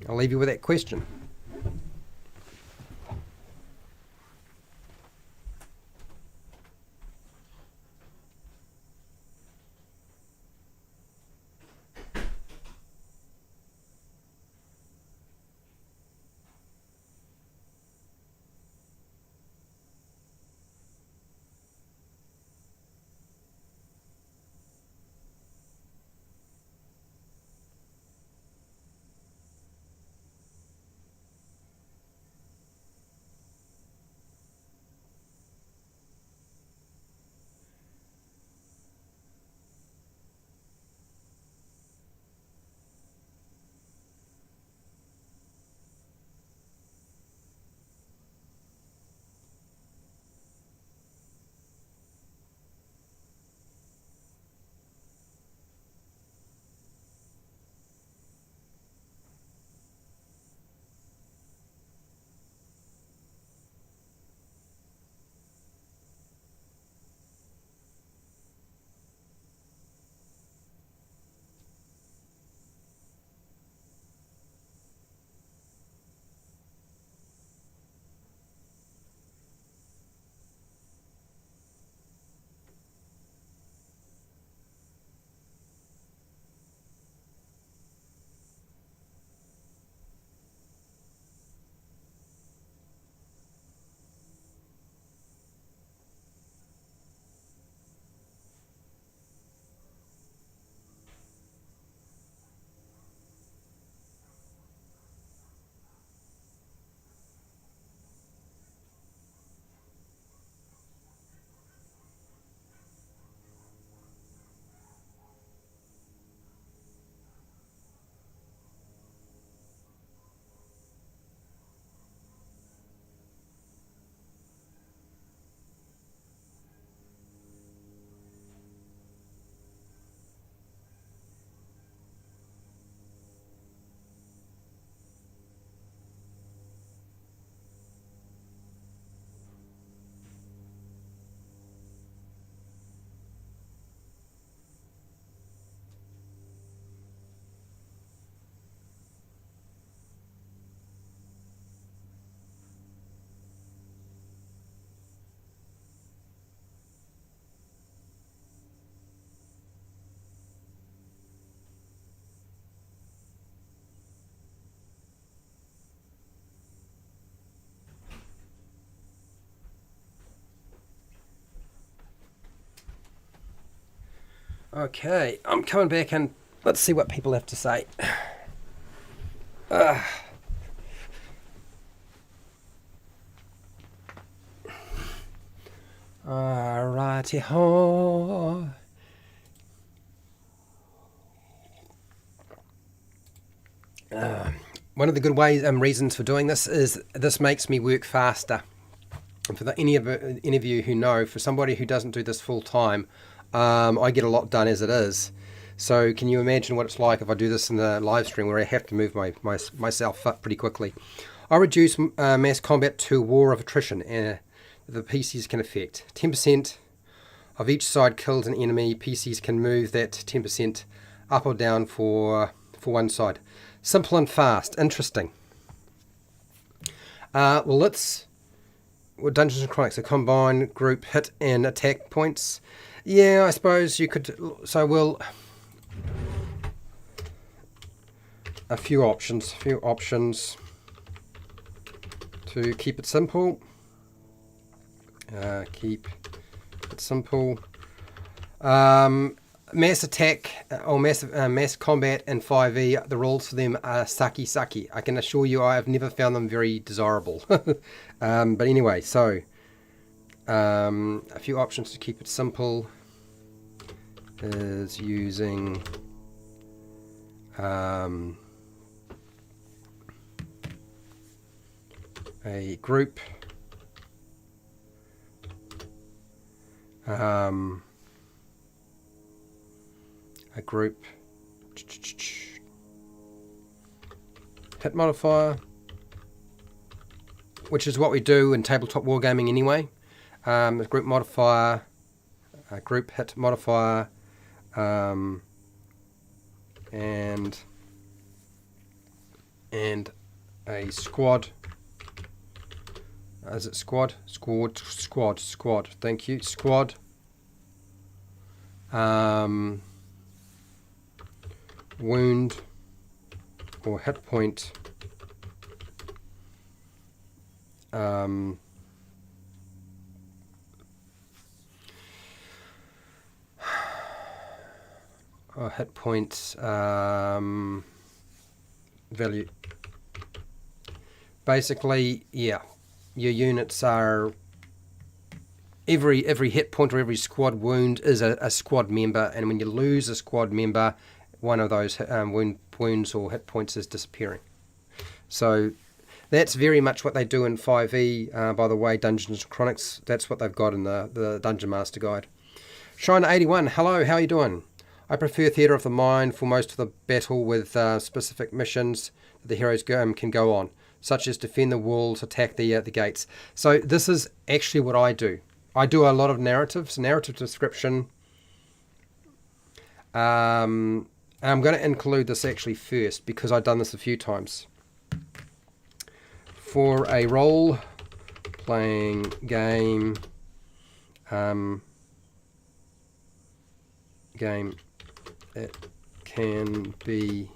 I'll leave you with that question. Okay, I'm coming back and let's see what people have to say. Alrighty ho. One of the good ways and reasons for doing this is this makes me work faster. And for any of you who know, for somebody who doesn't do this full time, I get a lot done as it is. So can you imagine what it's like if I do this in the live stream where I have to move myself up pretty quickly? I reduce mass combat to war of attrition the PCs can affect. 10% of each side kills an enemy. PCs can move that 10% up or down for one side. Simple and fast. Interesting. Dungeons and Chronics, a combined group hit and attack points. Yeah, I suppose you could. So we'll a few options to keep it simple. Keep it simple. Mass attack or mass combat in 5e, the rules for them are sucky. I can assure you I have never found them very desirable. But anyway, so a few options to keep it simple is using a group, hit modifier, which is what we do in tabletop wargaming anyway. The group modifier, group hit modifier, and a squad. Is it squad? Squad. Thank you. Squad. Wound or hit point. Or hit points value. Basically, yeah, your units are every hit point or every squad wound is a squad member, and when you lose a squad member, one of those wounds or hit points is disappearing. So that's very much what they do in 5e. By the way, Dungeons and Chronics, that's what they've got in the Dungeon Master Guide. Shiner81, hello, how are you doing? I prefer Theatre of the Mind for most of the battle with specific missions that the heroes can go on, such as defend the walls, attack the gates. So this is actually what I do. I do a lot of narrative description. I'm going to include this actually first because I've done this a few times. For a role-playing game, it can be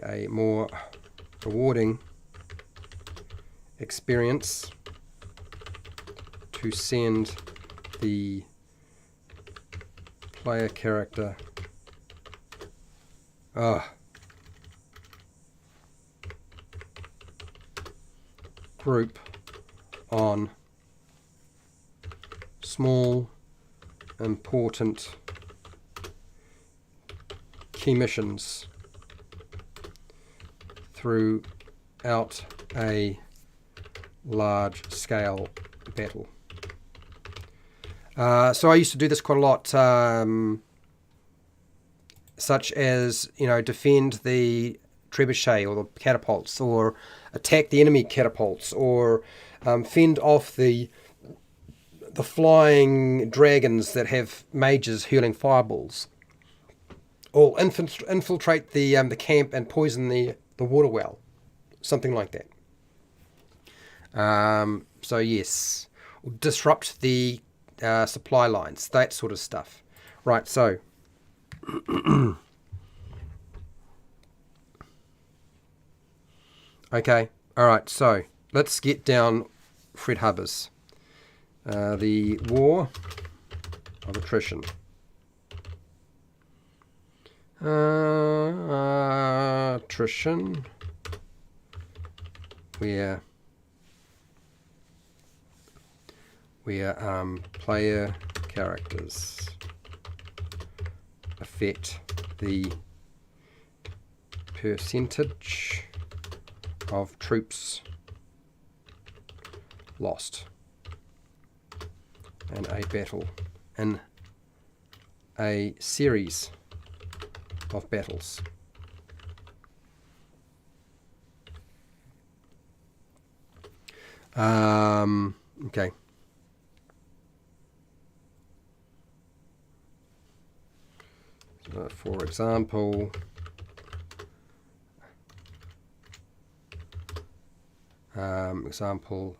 a more rewarding experience to send the player character group on small important key missions throughout a large scale battle. So I used to do this quite a lot, such as, defend the trebuchet or the catapults, or attack the enemy catapults, or fend off the flying dragons that have mages hurling fireballs, or infiltrate the camp and poison the water well, something like that. So yes, disrupt the supply lines, that sort of stuff. Right, so okay, all right, so let's get down Fred Hubbard's the War of Attrition. Attrition, where player characters affect the percentage of troops lost in a battle, in a series of battles. Okay. So for example, example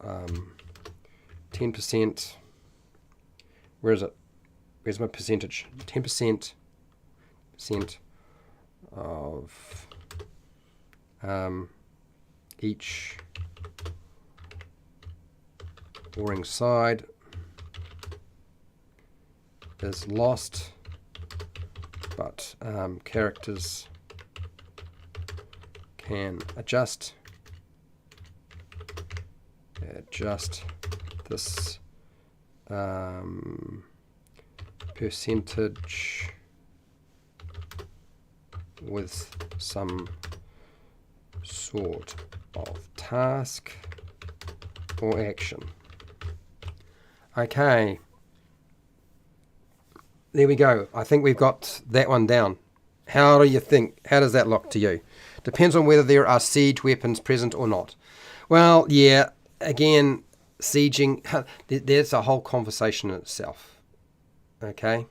10%. Where is it? Where's my percentage? 10% of each warring side is lost, but characters can adjust this percentage with some sort of task or action. Okay, there we go. I think we've got that one down. How do you think? How does that look to you? Depends on whether there are siege weapons present or not. Well, yeah, again, sieging, there's a whole conversation in itself. Okay?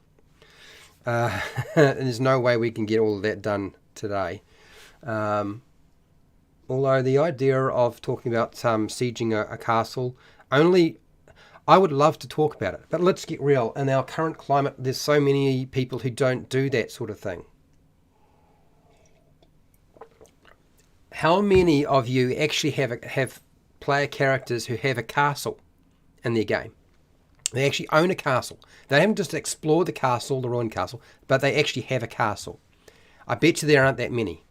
And there's no way we can get all of that done today. Although the idea of talking about sieging a castle, I would love to talk about it. But let's get real. In our current climate, there's so many people who don't do that sort of thing. How many of you actually have player characters who have a castle in their game? They actually own a castle. They haven't just explored the castle, the ruined castle, but they actually have a castle. I bet you there aren't that many.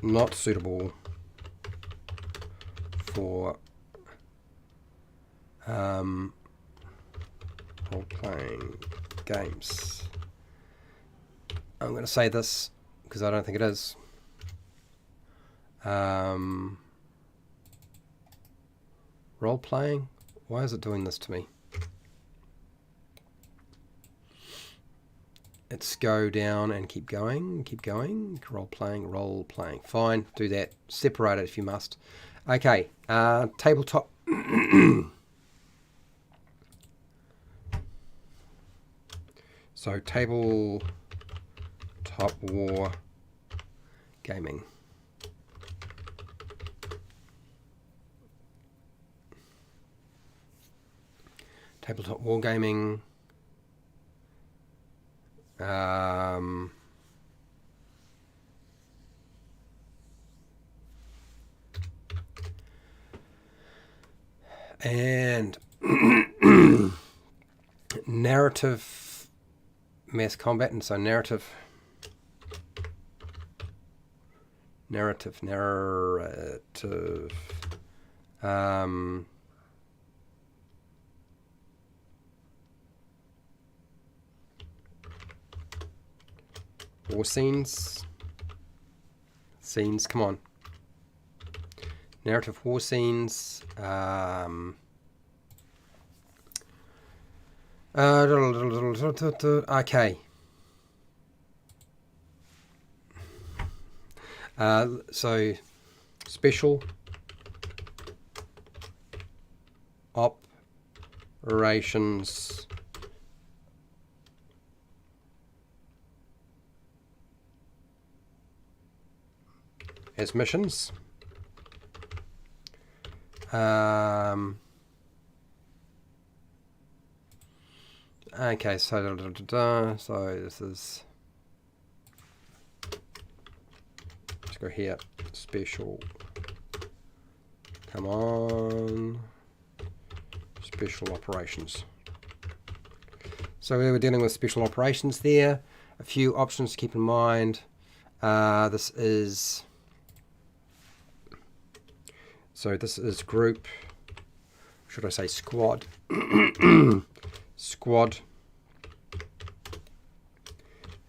Not suitable for role-playing games. I'm going to say this because I don't think it is. Role-playing? Why is it doing this to me? Let's go down and keep going. Role-playing. Fine, do that. Separate it if you must. Okay, tabletop. So, tabletop war gaming. Tabletop wargaming. And narrative mass combat, and so narrative war scenes, come on, narrative war scenes, okay, so special operations as missions. Okay, so so this is, let's go here, special, come on, special operations. So we were dealing with special operations there. A few options to keep in mind. This is group, should I say squad, squad,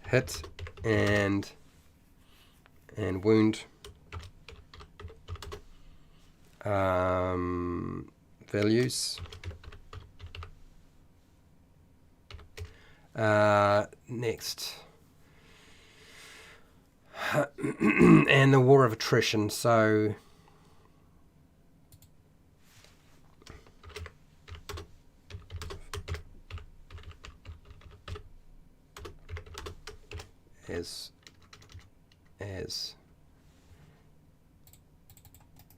hit and wound, values, next, and the war of attrition. So as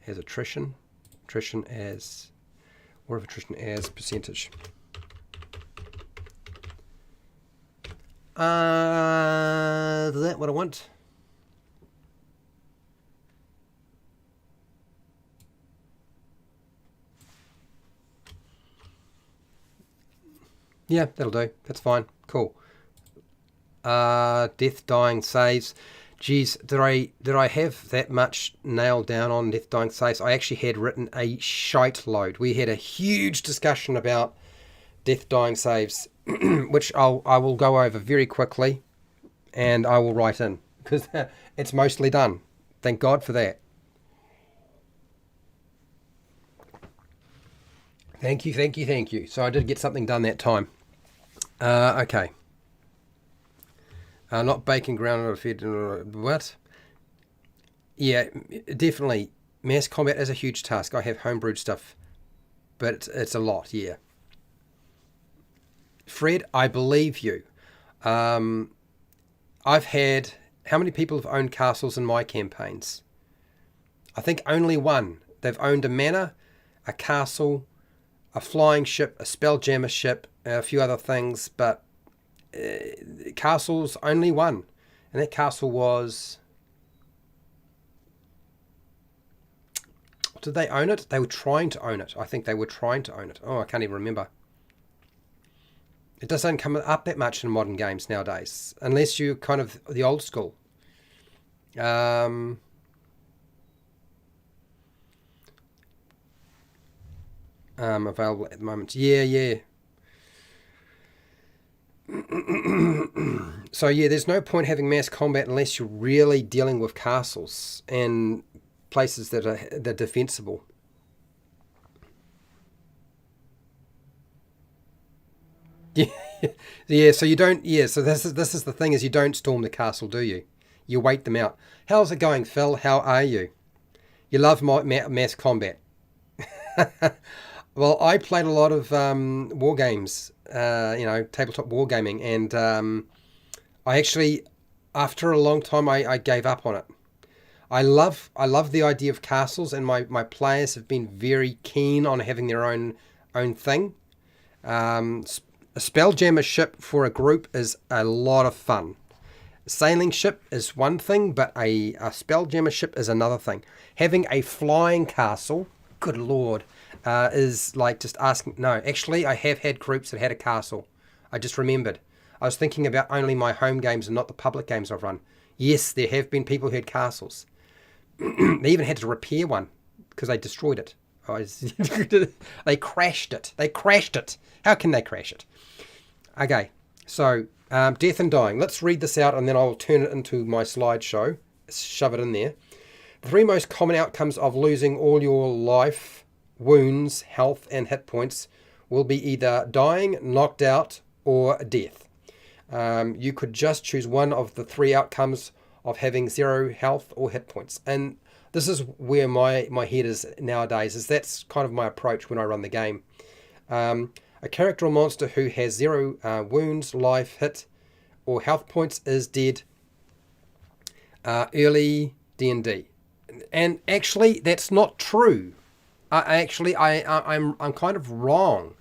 attrition as war of attrition as percentage. Is that what I want? Yeah, that'll do. That's fine. Cool. Death dying saves. Geez, did I have that much nailed down on death dying saves? I actually had written a shite load. We had a huge discussion about death dying saves, which I will go over very quickly, and I will write in because it's mostly done. Thank God for that. Thank you. So I did get something done that time. Okay. Not bacon ground or fed. What? Yeah, definitely. Mass combat is a huge task. I have homebrewed stuff, but it's a lot. Yeah. Fred, I believe you. I've had, how many people have owned castles in my campaigns? I think only one. They've owned a manor, a castle, a flying ship, a spelljammer ship, a few other things, but castles, only one. And that castle was... Did they own it? They were trying to own it. I think they were trying to own it. Oh, I can't even remember. It doesn't come up that much in modern games nowadays, unless you're kind of the old school. Available at the moment. Yeah. So yeah, there's no point having mass combat unless you're really dealing with castles and places that are defensible. Yeah. So you don't. Yeah. So this is the thing: is you don't storm the castle, do you? You wait them out. How's it going, Phil? How are you? You love mass combat. Well, I played a lot of war games, tabletop wargaming, and I actually, after a long time, I gave up on it. I love the idea of castles, and my players have been very keen on having their own thing. A spelljammer ship for a group is a lot of fun. A sailing ship is one thing, but a spelljammer ship is another thing. Having a flying castle, good lord, is like just asking... No, actually, I have had groups that had a castle. I just remembered. I was thinking about only my home games and not the public games I've run. Yes, there have been people who had castles. They even had to repair one because they destroyed it. They crashed it. How can they crash it? Okay, so death and dying. Let's read this out and then I'll turn it into my slideshow. Shove it in there. The three most common outcomes of losing all your life, wounds, health, and hit points will be either dying, knocked out, or death. You could just choose one of the three outcomes of having 0 health or hit points. And this is where my head is nowadays, is that's kind of my approach when I run the game. A character or monster who has 0 wounds, life, hit, or health points is dead. Early D&D. And actually, that's not true. I'm kind of wrong.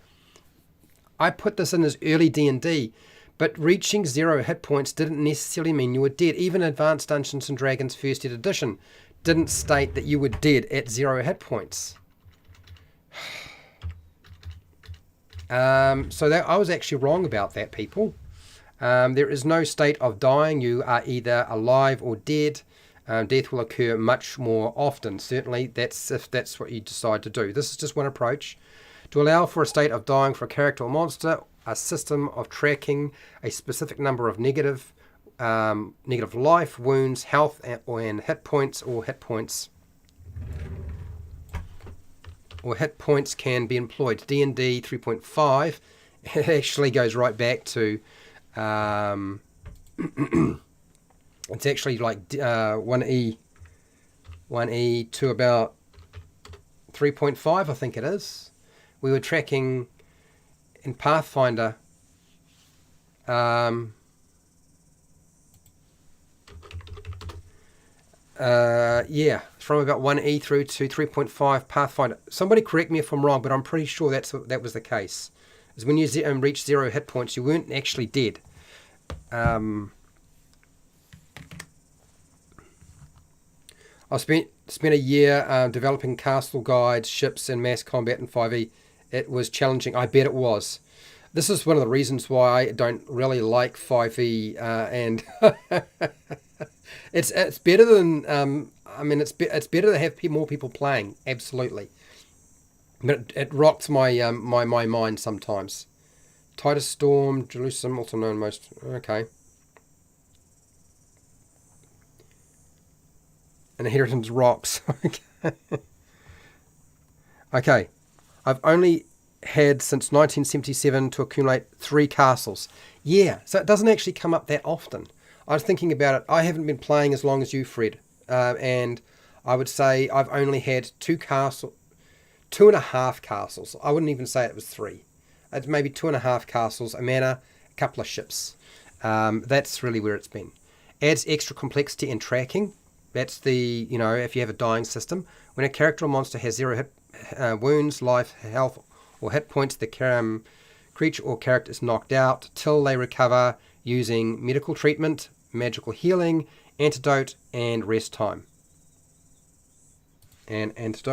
I put this in as early D&D, but reaching 0 hit points didn't necessarily mean you were dead. Even Advanced Dungeons and Dragons First Ed Edition didn't state that you were dead at 0 hit points. So that I was actually wrong about that, people. There is no state of dying. You are either alive or dead. Death will occur much more often. Certainly, that's if that's what you decide to do. This is just one approach. To allow for a state of dying for a character or monster, a system of tracking a specific number of negative life, wounds, health, and hit points can be employed. D&D 3.5, it actually goes right back to, it's actually like 1E to about 3.5, I think it is. We were tracking in Pathfinder, from about 1E through to 3.5 Pathfinder. Somebody correct me if I'm wrong, but I'm pretty sure that was the case. Is when you reach 0 hit points, you weren't actually dead. I spent a year developing castle guides, ships, and mass combat in 5e. It was challenging. I bet it was. This is one of the reasons why I don't really like 5e, and it's better than it's better to have more people playing. Absolutely, but it rocks my my mind sometimes. Titus Storm, Jerusalem, also known most. Okay. Inheritance rocks. Okay. I've only had since 1977 to accumulate 3 castles. Yeah, so it doesn't actually come up that often. I was thinking about it. I haven't been playing as long as you, Fred. And I would say I've only had 2.5 castles. I wouldn't even say it was 3. It's maybe 2.5 castles, a manor, a couple of ships. That's really where it's been. Adds extra complexity and tracking. That's the, if you have a dying system. When a character or monster has 0 hit wounds, life, health, or hit points, the creature or character is knocked out till they recover using medical treatment, magical healing, antidote, and rest time. Rest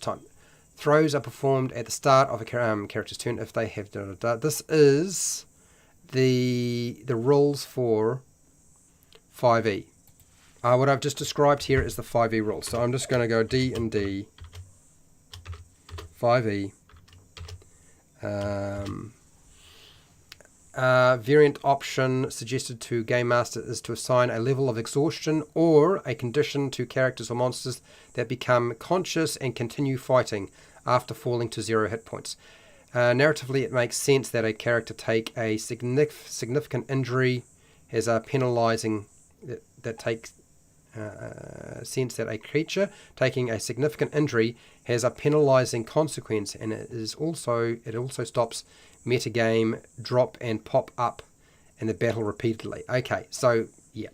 time. Throws are performed at the start of a character's turn if they have This is the rules for 5e. What I've just described here is the 5e rules. So I'm just going to go D&D 5e. Variant option suggested to Game Master is to assign a level of exhaustion or a condition to characters or monsters that become conscious and continue fighting after falling to 0 hit points. Narratively, it makes sense that a character take a significant injury has a penalizing that takes sense that a creature taking a significant injury has a penalizing consequence, and it also stops metagame drop and pop up in the battle repeatedly. Okay, so yeah,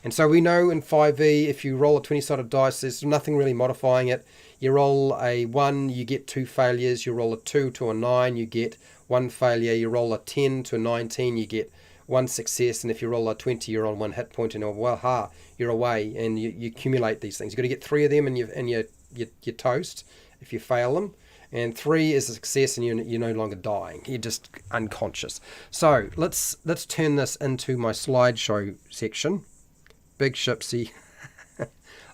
and so we know in 5e if you roll a 20-sided dice, there's nothing really modifying it. You roll a 1, you get 2 failures. You roll a 2 to a 9, you get 1 failure. You roll a 10 to a 19, you get 1 success, and if you roll a 20, you're on 1 hit point, and you're away, and you accumulate these things. You've got to get 3 of them, and you're toast if you fail them, and 3 is a success, and you're no longer dying. You're just unconscious. So let's turn this into my slideshow section. Big shipsy.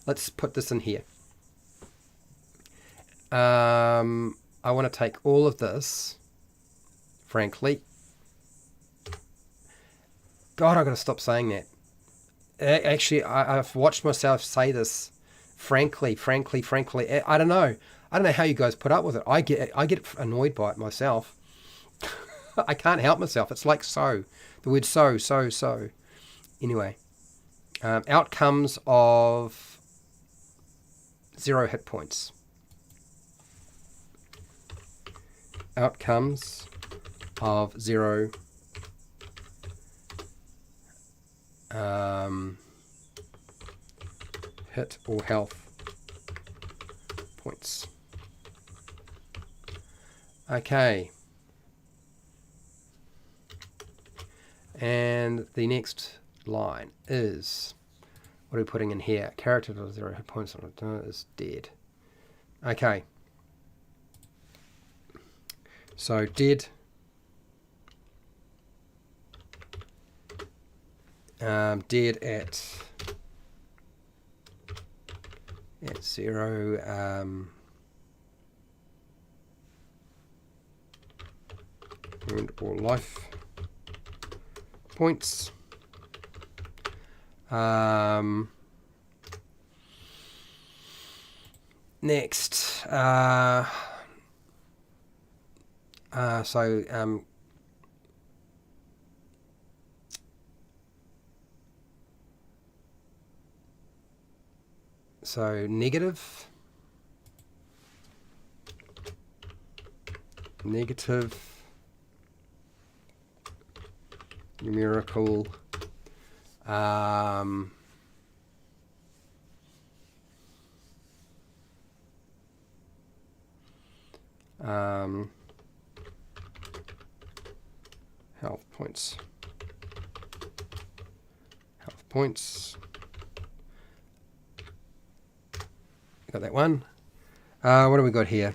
Let's put this in here. I want to take all of this, frankly. God, I've got to stop saying that. Actually, I've watched myself say this. Frankly. I don't know how you guys put up with it. I get annoyed by it myself. I can't help myself. It's like so. The word so. Anyway, outcomes of 0 hit points. Outcomes of 0 hit hit or health points. Okay. And the next line is, what are we putting in here? Character does 0 hit points on it is dead. Okay. So dead. Dead at 0. Wound or life points. Next, so negative numerical health points. Got that one. What do we got here?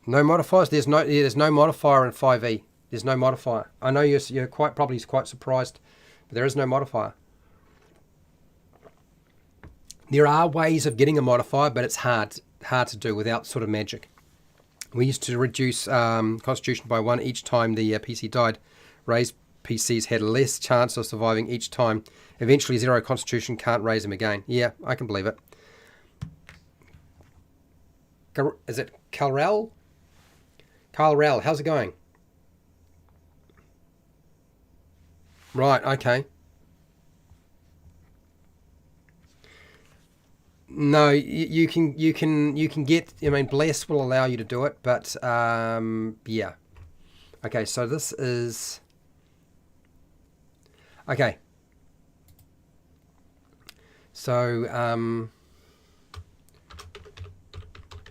No modifiers. There's no modifier in 5e. There's no modifier. I know you're probably quite surprised, but there is no modifier. There are ways of getting a modifier, but it's hard to do without sort of magic. We used to reduce Constitution by 1 each time the PC died. Raised PCs had less chance of surviving each time. Eventually 0 Constitution, can't raise them again. Yeah, I can believe it. Is it Kyle Rell, how's it going? Right, okay. No, you can get. I mean, Bless will allow you to do it, but yeah. Okay, so this is okay. So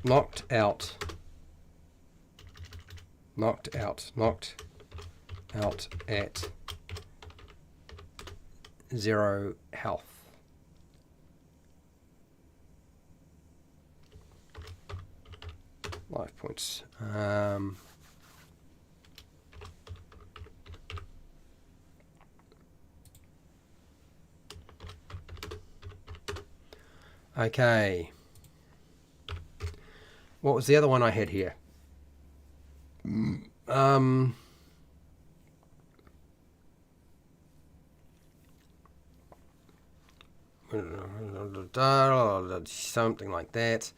knocked out at 0 health. Life points. Okay. What was the other one I had here? Something like that.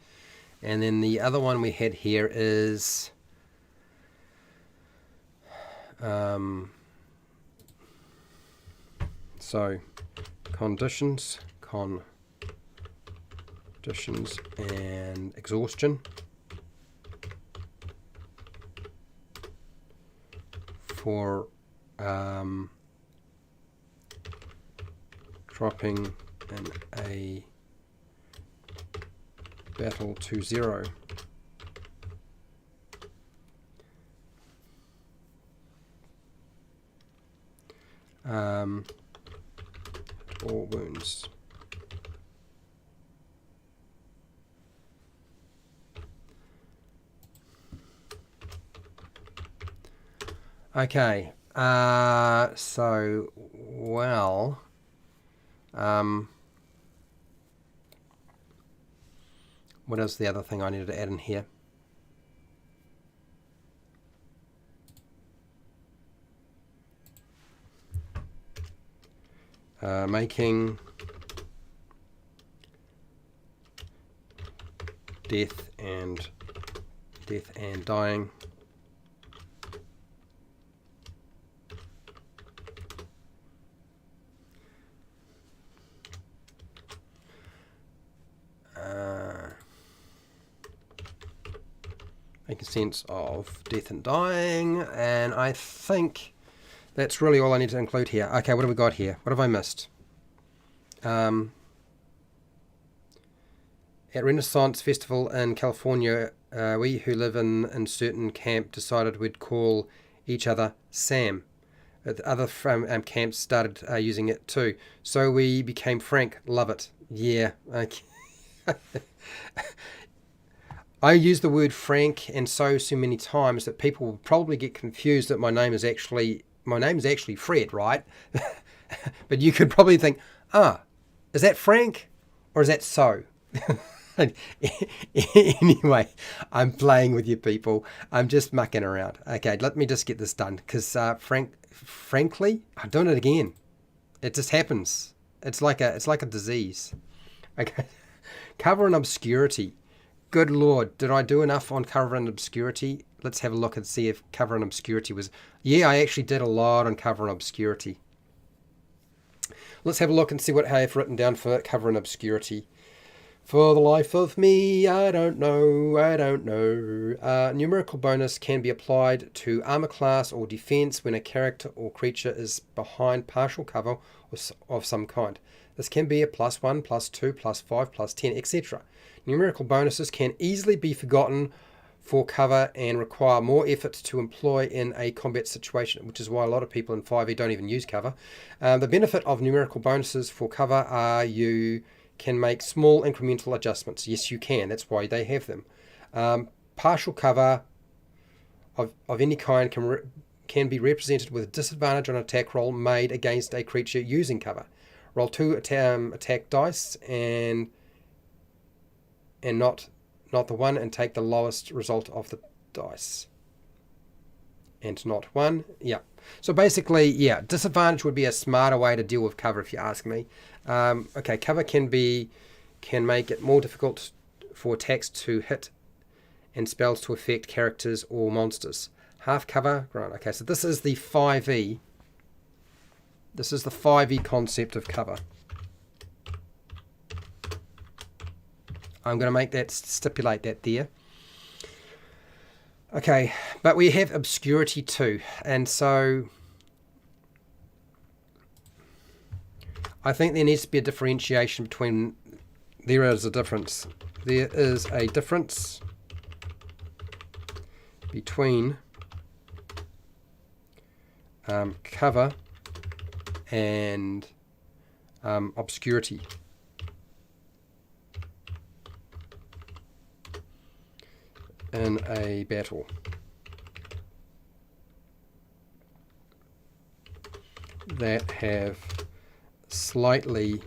And then the other one we had here is so conditions and exhaustion for dropping in a battle to 0. Or wounds. Okay. So, well, what is the other thing I needed to add in here? Making death and dying making sense of death and dying, and I think that's really all I need to include here. Okay, what have we got here? What have I missed? At Renaissance Festival in California, we who live in certain camp decided we'd call each other Sam. The other camps started using it too. So we became Frank. Love it. Yeah. Okay. I use the word Frank and so many times that people will probably get confused that my name is actually Fred, right? But you could probably think, is that Frank or is that so? Anyway, I'm playing with you people. I'm just mucking around. Okay, let me just get this done because frankly, I'm doing it again. It just happens. It's like a disease. Okay, cover and obscurity. Good Lord, did I do enough on cover and obscurity? Let's have a look and see if cover and obscurity was... Yeah, I actually did a lot on cover and obscurity. Let's have a look and see what I have written down for cover and obscurity. For the life of me, I don't know. Numerical bonus can be applied to armor class or defense when a character or creature is behind partial cover of some kind. This can be a +1, +2, +5, +10, etc. Numerical bonuses can easily be forgotten for cover and require more effort to employ in a combat situation, which is why a lot of people in 5e don't even use cover. The benefit of numerical bonuses for cover are you can make small incremental adjustments. Yes, you can. That's why they have them. Partial cover of any kind can be represented with disadvantage on an attack roll made against a creature using cover. Roll 2 attack dice and not the 1 and take the lowest result of the dice. And not 1. Yeah. So basically, yeah, disadvantage would be a smarter way to deal with cover if you ask me. Okay, cover can make it more difficult for attacks to hit and spells to affect characters or monsters. Half cover, right, okay, so this is the 5e. This is the 5e concept of cover. I'm going to make that, stipulate that there. Okay, but we have obscurity too, and so I think there needs to be a differentiation between, there is a difference between cover and obscurity. In a battle. That have slightly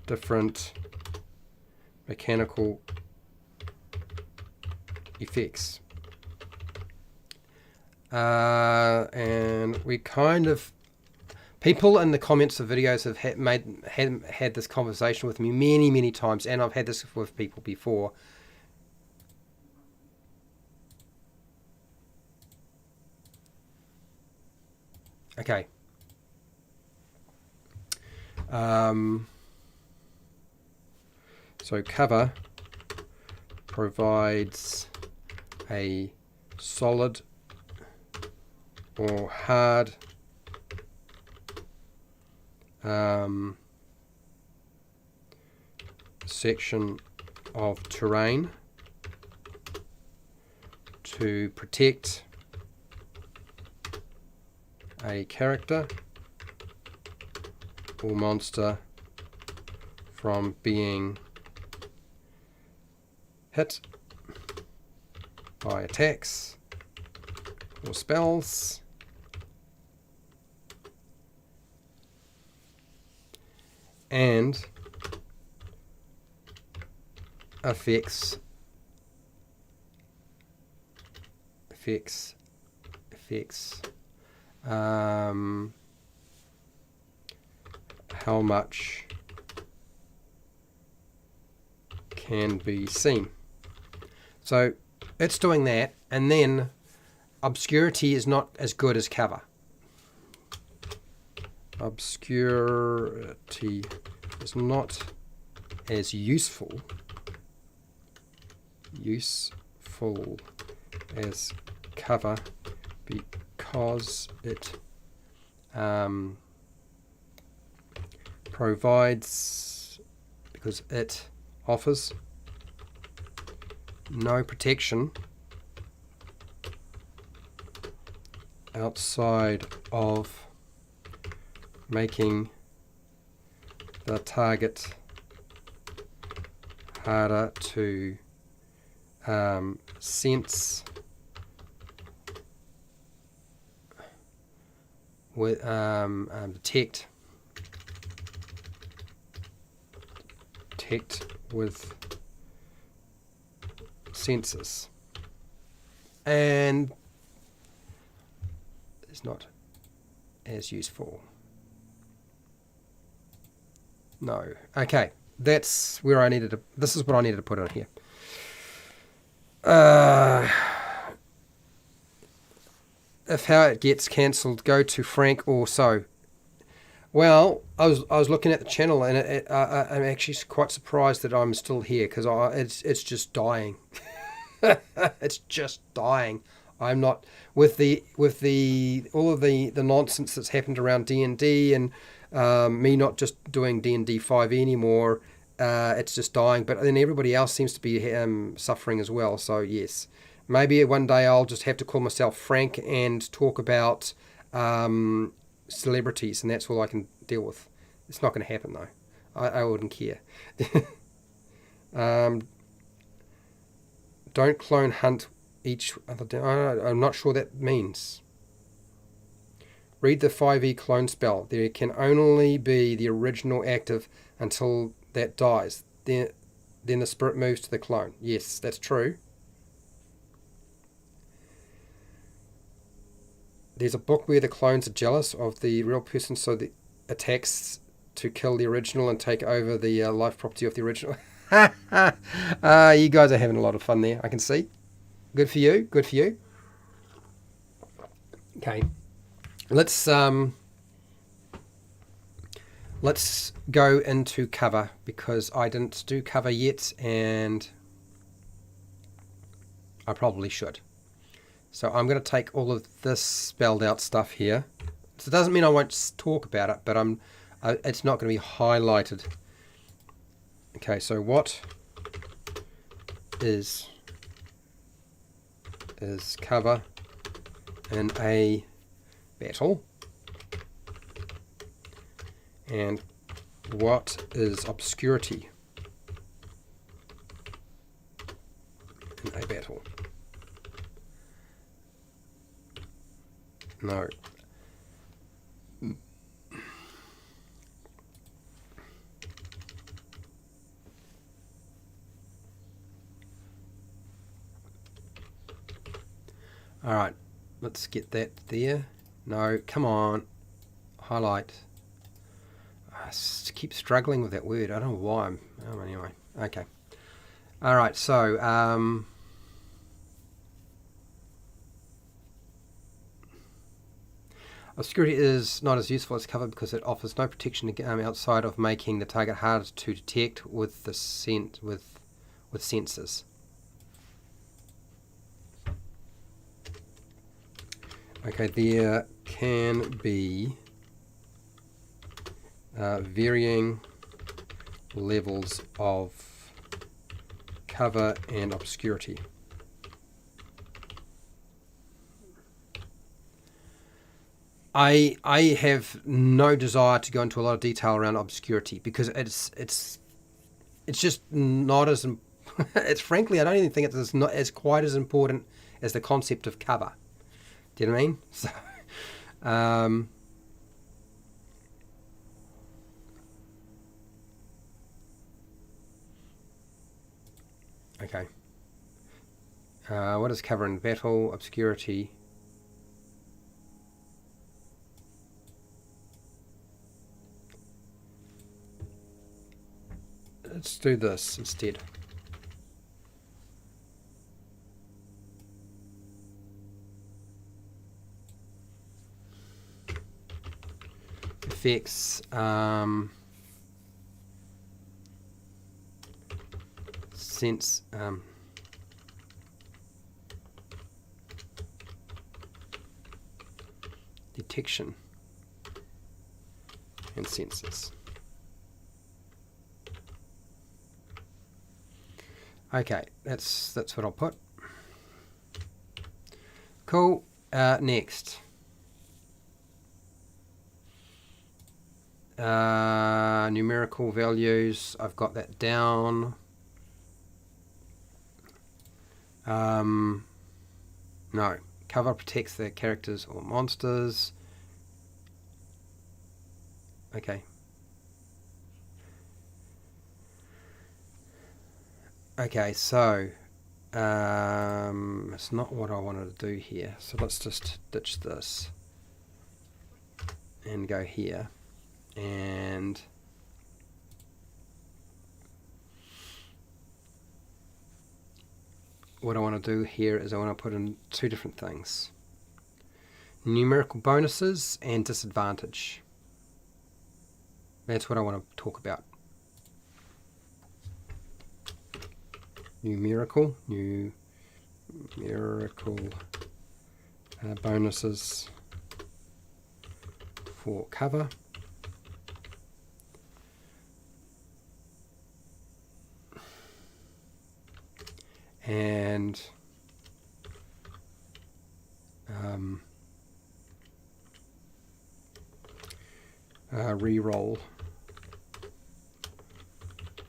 different mechanical effects. And we kind of... People in the comments of videos have had this conversation with me many times, and I've had this with people before. Okay. So cover provides a solid or hard section of terrain to protect a character or monster from being hit by attacks or spells and affects how much can be seen. So it's doing that, and then obscurity is not as good as cover. Obscurity is not as useful as cover because it provides, because it offers no protection outside of making the target harder to sense with detect with sensors, and it's not as useful. No. Okay, that's where I needed to. This is what I needed to put on here. If how it gets cancelled, go to Frank or so. Well, I was looking at the channel, and I'm actually quite surprised that I'm still here, because it's just dying. It's just dying. I'm not with the all of the nonsense that's happened around D&D and me not just doing D&D 5e anymore. It's just dying. But then everybody else seems to be suffering as well. So yes, maybe one day I'll just have to call myself Frank and talk about celebrities, and that's all I can deal with. It's not going to happen though. I wouldn't care. Don't clone hunt each other down. I'm not sure what that means. Read the 5e clone spell. There can only be the original active until that dies. Then the spirit moves to the clone. Yes, that's true. There's a book where the clones are jealous of the real person, so the attacks to kill the original and take over the life property of the original. You guys are having a lot of fun there, I can see. Good for you. Good for you. Okay, let's go into cover, because I didn't do cover yet, and I probably should. So I'm going to take all of this spelled out stuff here. So it doesn't mean I won't talk about it, but it's not going to be highlighted. Okay, so what is cover in a battle, and what is obscurity in a battle? No. All right, let's get that there. No, come on. Highlight. I keep struggling with that word. I don't know why. Anyway, okay. All right, so obscurity is not as useful as cover because it offers no protection outside of making the target harder to detect with the with sensors. Okay, there can be varying levels of cover and obscurity. I have no desire to go into a lot of detail around obscurity, because it's just not as it's frankly, I don't even think it's not as quite as important as the concept of cover. Do you know what I mean? So, okay. What is cover in battle? Obscurity. Let's do this instead. Effects. Sense. Detection and sensors. Okay, that's what I'll put. Cool. Next. Numerical values, I've got that down. No, cover protects the characters or monsters. Okay. Okay, so it's not what I wanted to do here. So let's just ditch this and go here. And what I want to do here is I want to put in two different things. Numerical bonuses and disadvantage. That's what I want to talk about. Numerical bonuses for cover. And re-roll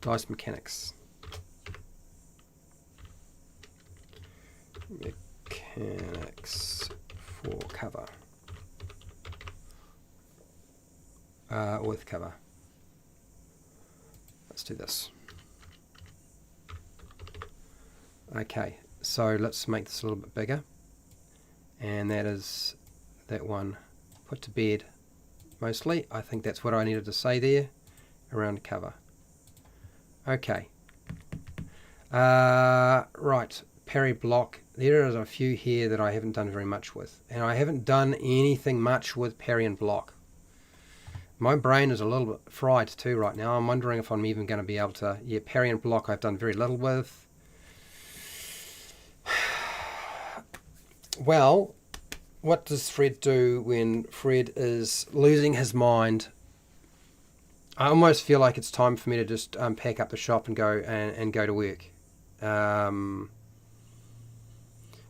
dice mechanics. Mechanics for cover. With cover. Let's do this. Okay, so let's make this a little bit bigger. And that is that one put to bed mostly. I think that's what I needed to say there around cover. Okay. Right, parry block. There is a few here that I haven't done very much with. And I haven't done anything much with parry and block. My brain is a little bit fried too right now. I'm wondering if I'm even going to be able to... Yeah, parry and block I've done very little with. Well, what does Fred do when Fred is losing his mind? I almost feel like it's time for me to just pack up the shop and go go to work.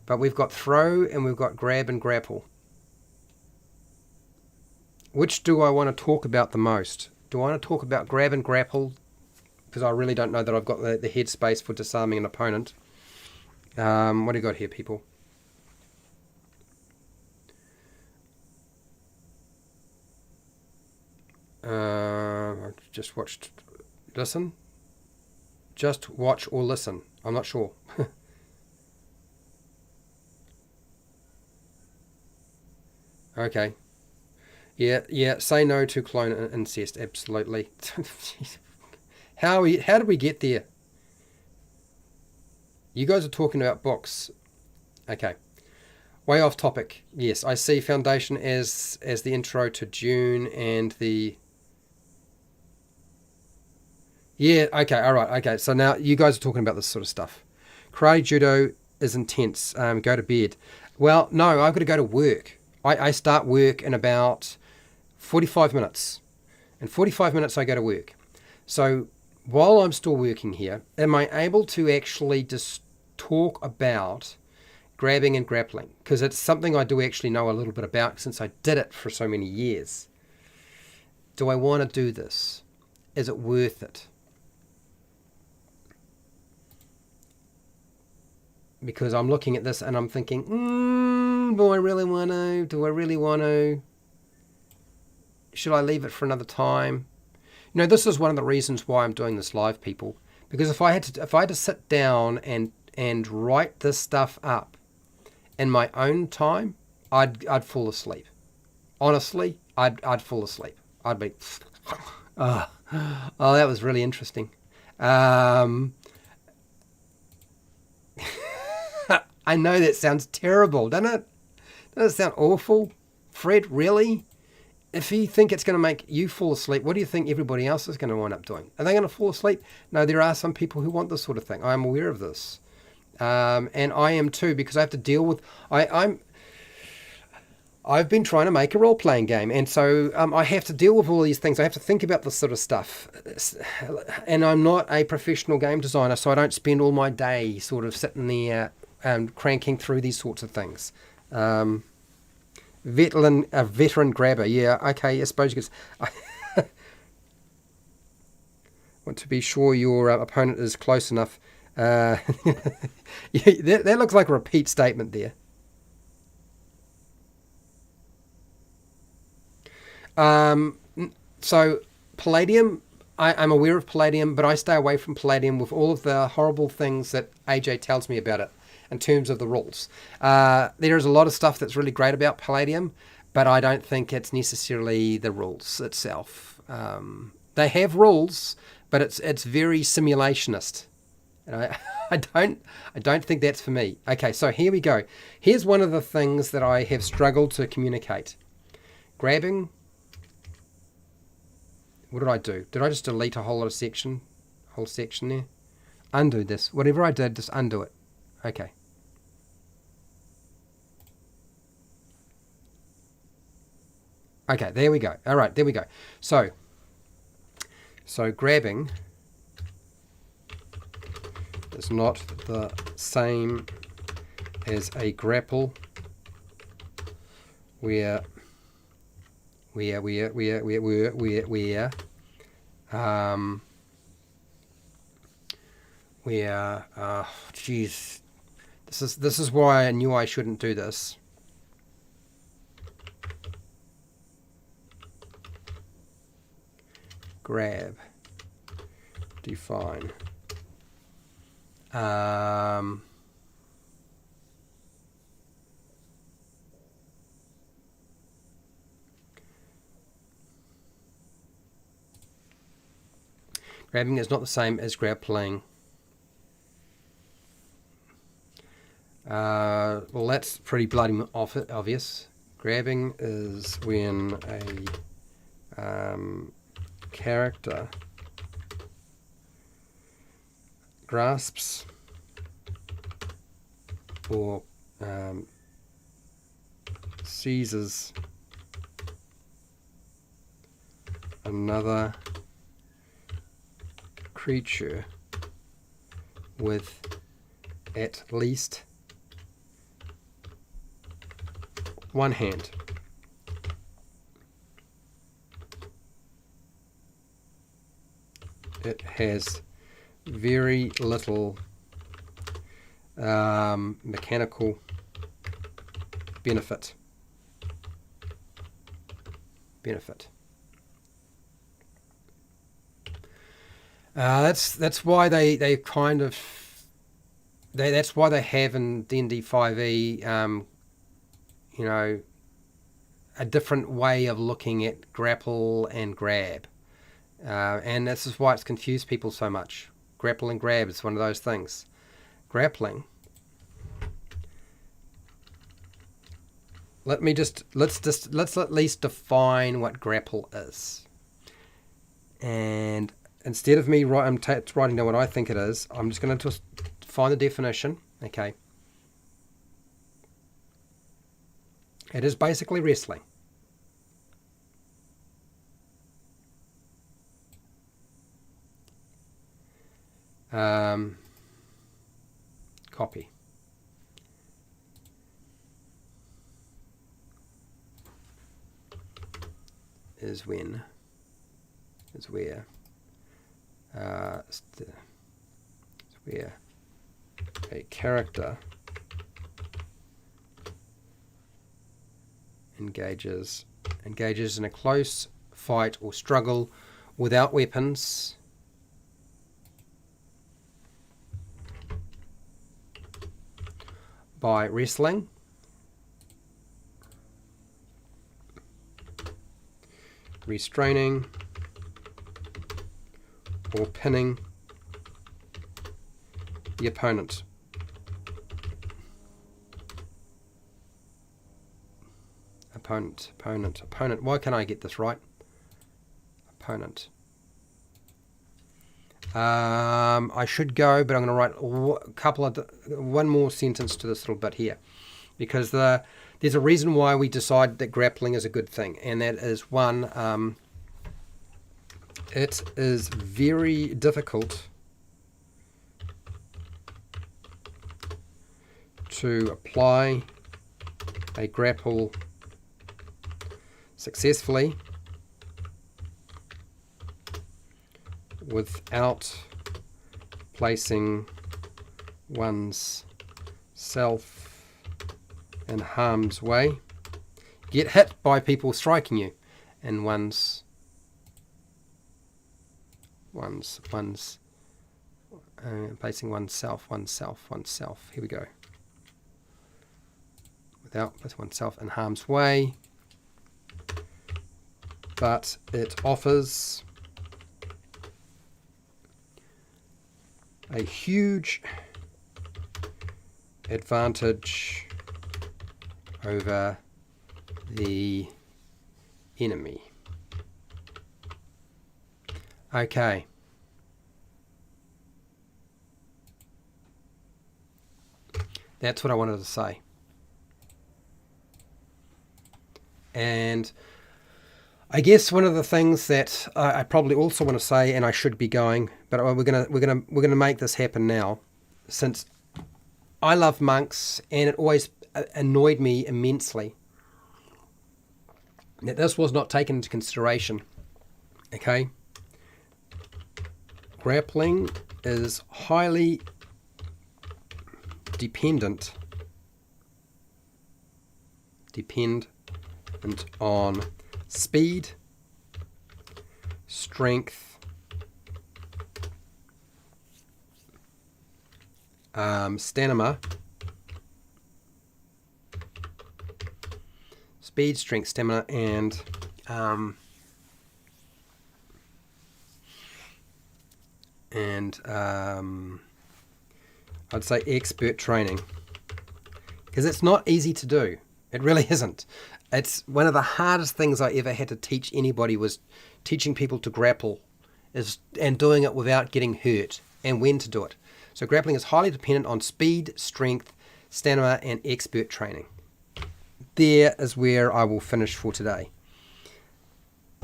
But we've got throw and we've got grab and grapple. Which do I want to talk about the most? Do I want to talk about grab and grapple? Because I really don't know that I've got the headspace for disarming an opponent. What do you got here, people? I just watched. Listen. Just watch or listen. I'm not sure. Okay. Yeah. Say no to clone incest. Absolutely. How did we get there? You guys are talking about books. Okay. Way off topic. Yes, I see Foundation as the intro to June and the... Yeah, okay, alright, okay. So now you guys are talking about this sort of stuff. Karate Judo is intense. Go to bed. Well, no, I've got to go to work. I start work in about 45 minutes. In 45 minutes I go to work. So while I'm still working here, am I able to actually just talk about grabbing and grappling? Because it's something I do actually know a little bit about since I did it for so many years. Do I want to do this? Is it worth it? Because I'm looking at this and I'm thinking, do I really want to? Do I really want to? Should I leave it for another time? You know, this is one of the reasons why I'm doing this live, people. Because if I had to sit down and write this stuff up in my own time, I'd fall asleep. Honestly, I'd fall asleep. I'd be, oh, that was really interesting. I know that sounds terrible, doesn't it? Doesn't it sound awful? Fred, really? If you think it's going to make you fall asleep, what do you think everybody else is going to wind up doing? Are they going to fall asleep? No, there are some people who want this sort of thing. I'm aware of this. And I am too, because I have to deal with... I've been trying to make a role-playing game, and so I have to deal with all these things. I have to think about this sort of stuff, and I'm not a professional game designer, so I don't spend all my day sort of sitting there cranking through these sorts of things. A veteran grabber, yeah, okay, I suppose you could. I want to be sure your opponent is close enough. Yeah, that looks like a repeat statement there. Um, so Palladium, I'm aware of Palladium, but I stay away from Palladium with all of the horrible things that AJ tells me about it in terms of the rules. There is a lot of stuff that's really great about Palladium, but I don't think it's necessarily the rules itself. They have rules, but it's very simulationist. And I don't think that's for me. Okay, so here we go. Here's one of the things that I have struggled to communicate. Grabbing. What did I do? Did I just delete a whole section there? Undo this. Whatever I did, just undo it. Okay. Okay, there we go. All right, there we go. So grabbing is not the same as a grapple where geez, this is why I knew I shouldn't do this. Grab, define. Grabbing is not the same as grappling. Well, that's pretty bloody obvious. Grabbing is when a character grasps or seizes another creature with at least one hand. It has very little mechanical benefit. That's why they kind of that's why they have in D&D 5e a different way of looking at grapple and grab, and this is why it's confused people so much. Grapple and grab is one of those things. Grappling. Let's at least define what grapple is. And instead of me writing down what I think it is, I'm just going to find the definition. Okay. It is basically wrestling. Copy. Is where a character engages in a close fight or struggle without weapons by wrestling, restraining, or pinning the opponent. Opponent. Why can't I get this right? Opponent. I should go, but I'm going to write one more sentence to this little bit here. because there's a reason why we decided that grappling is a good thing, and that is one, it is very difficult to apply a grapple successfully without placing one's self in harm's way. Get hit by people striking you, and placing oneself. Here we go. Without placing oneself in harm's way, but it offers a huge advantage over the enemy. Okay. That's what I wanted to say. And I guess one of the things that I probably also want to say, and I should be going, but we're gonna make this happen now, since I love monks, and it always annoyed me immensely that this was not taken into consideration. Okay, grappling is highly dependent on speed, strength, stamina, and I'd say expert training, because it's not easy to do. It really isn't. It's one of the hardest things I ever had to teach anybody, was teaching people to grapple, and doing it without getting hurt, and when to do it. So grappling is highly dependent on speed, strength, stamina, and expert training. There is where I will finish for today.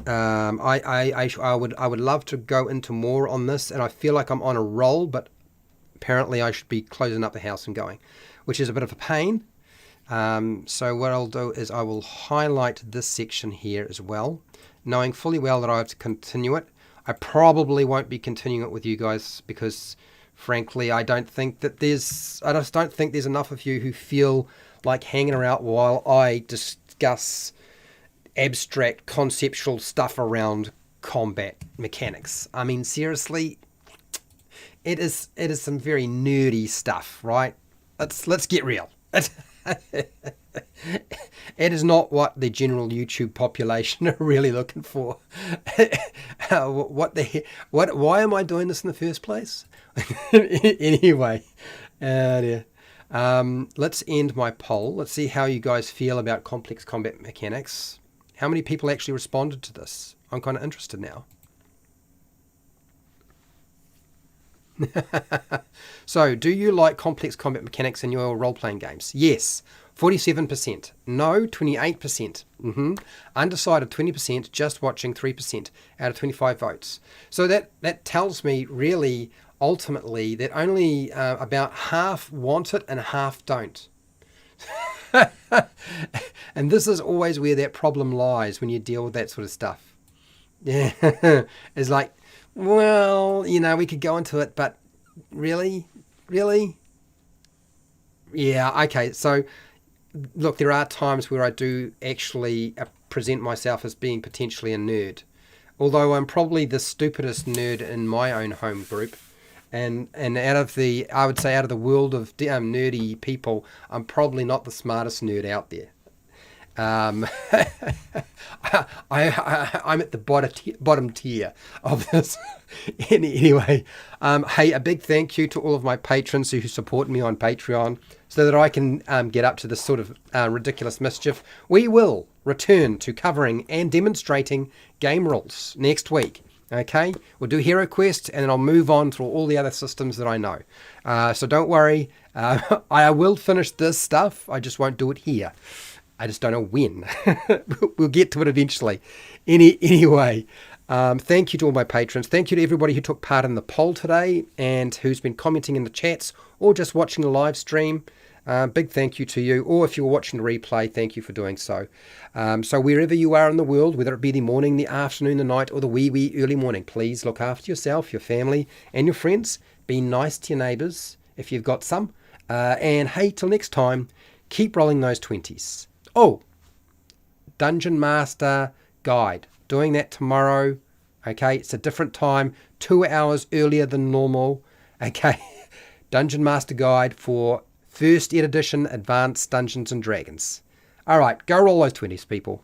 I would love to go into more on this, and I feel like I'm on a roll, but apparently I should be closing up the house and going, which is a bit of a pain. So what I'll do is I will highlight this section here as well, knowing fully well that I have to continue it. I probably won't be continuing it with you guys, because frankly I just don't think there's enough of you who feel like hanging around while I discuss abstract conceptual stuff around combat mechanics. I mean, seriously, it is some very nerdy stuff, right? Let's get real. It is not what the general YouTube population are really looking for. Why am I doing this in the first place? Anyway, dear. Let's end my poll. Let's see how you guys feel about complex combat mechanics. How many people actually responded to this? I'm kind of interested now. So, do you like complex combat mechanics in your role-playing games? Yes, 47%. No, 28%. Undecided, 20%. Just watching, 3% out of 25 votes. So that tells me really, ultimately, that only about half want it and half don't. And this is always where that problem lies when you deal with that sort of stuff. Yeah, it's like, well, we could go into it, but really? Yeah, okay. So, look, there are times where I do actually present myself as being potentially a nerd, although I'm probably the stupidest nerd in my own home group. And out of the world of nerdy people, I'm probably not the smartest nerd out there. I'm at the bottom tier of this. Anyway, hey, a big thank you to all of my patrons who support me on Patreon, so that I can get up to this sort of ridiculous mischief. We will return to covering and demonstrating game rules next week. Okay, we'll do Hero Quest, and then I'll move on through all the other systems that I know. So don't worry, I will finish this stuff. I just won't do it here. I just don't know when. We'll get to it eventually. Anyway, thank you to all my patrons. Thank you to everybody who took part in the poll today and who's been commenting in the chats or just watching the live stream. Big thank you to you. Or if you're watching the replay, thank you for doing so. So wherever you are in the world, whether it be the morning, the afternoon, the night, or the wee early morning, please look after yourself, your family, and your friends. Be nice to your neighbours if you've got some. And hey, till next time, keep rolling those 20s. Oh, Dungeon Master Guide. Doing that tomorrow. Okay, it's a different time, 2 hours earlier than normal. Okay, Dungeon Master Guide for 1st Ed Edition Advanced Dungeons and Dragons. All right, go roll those 20s, people.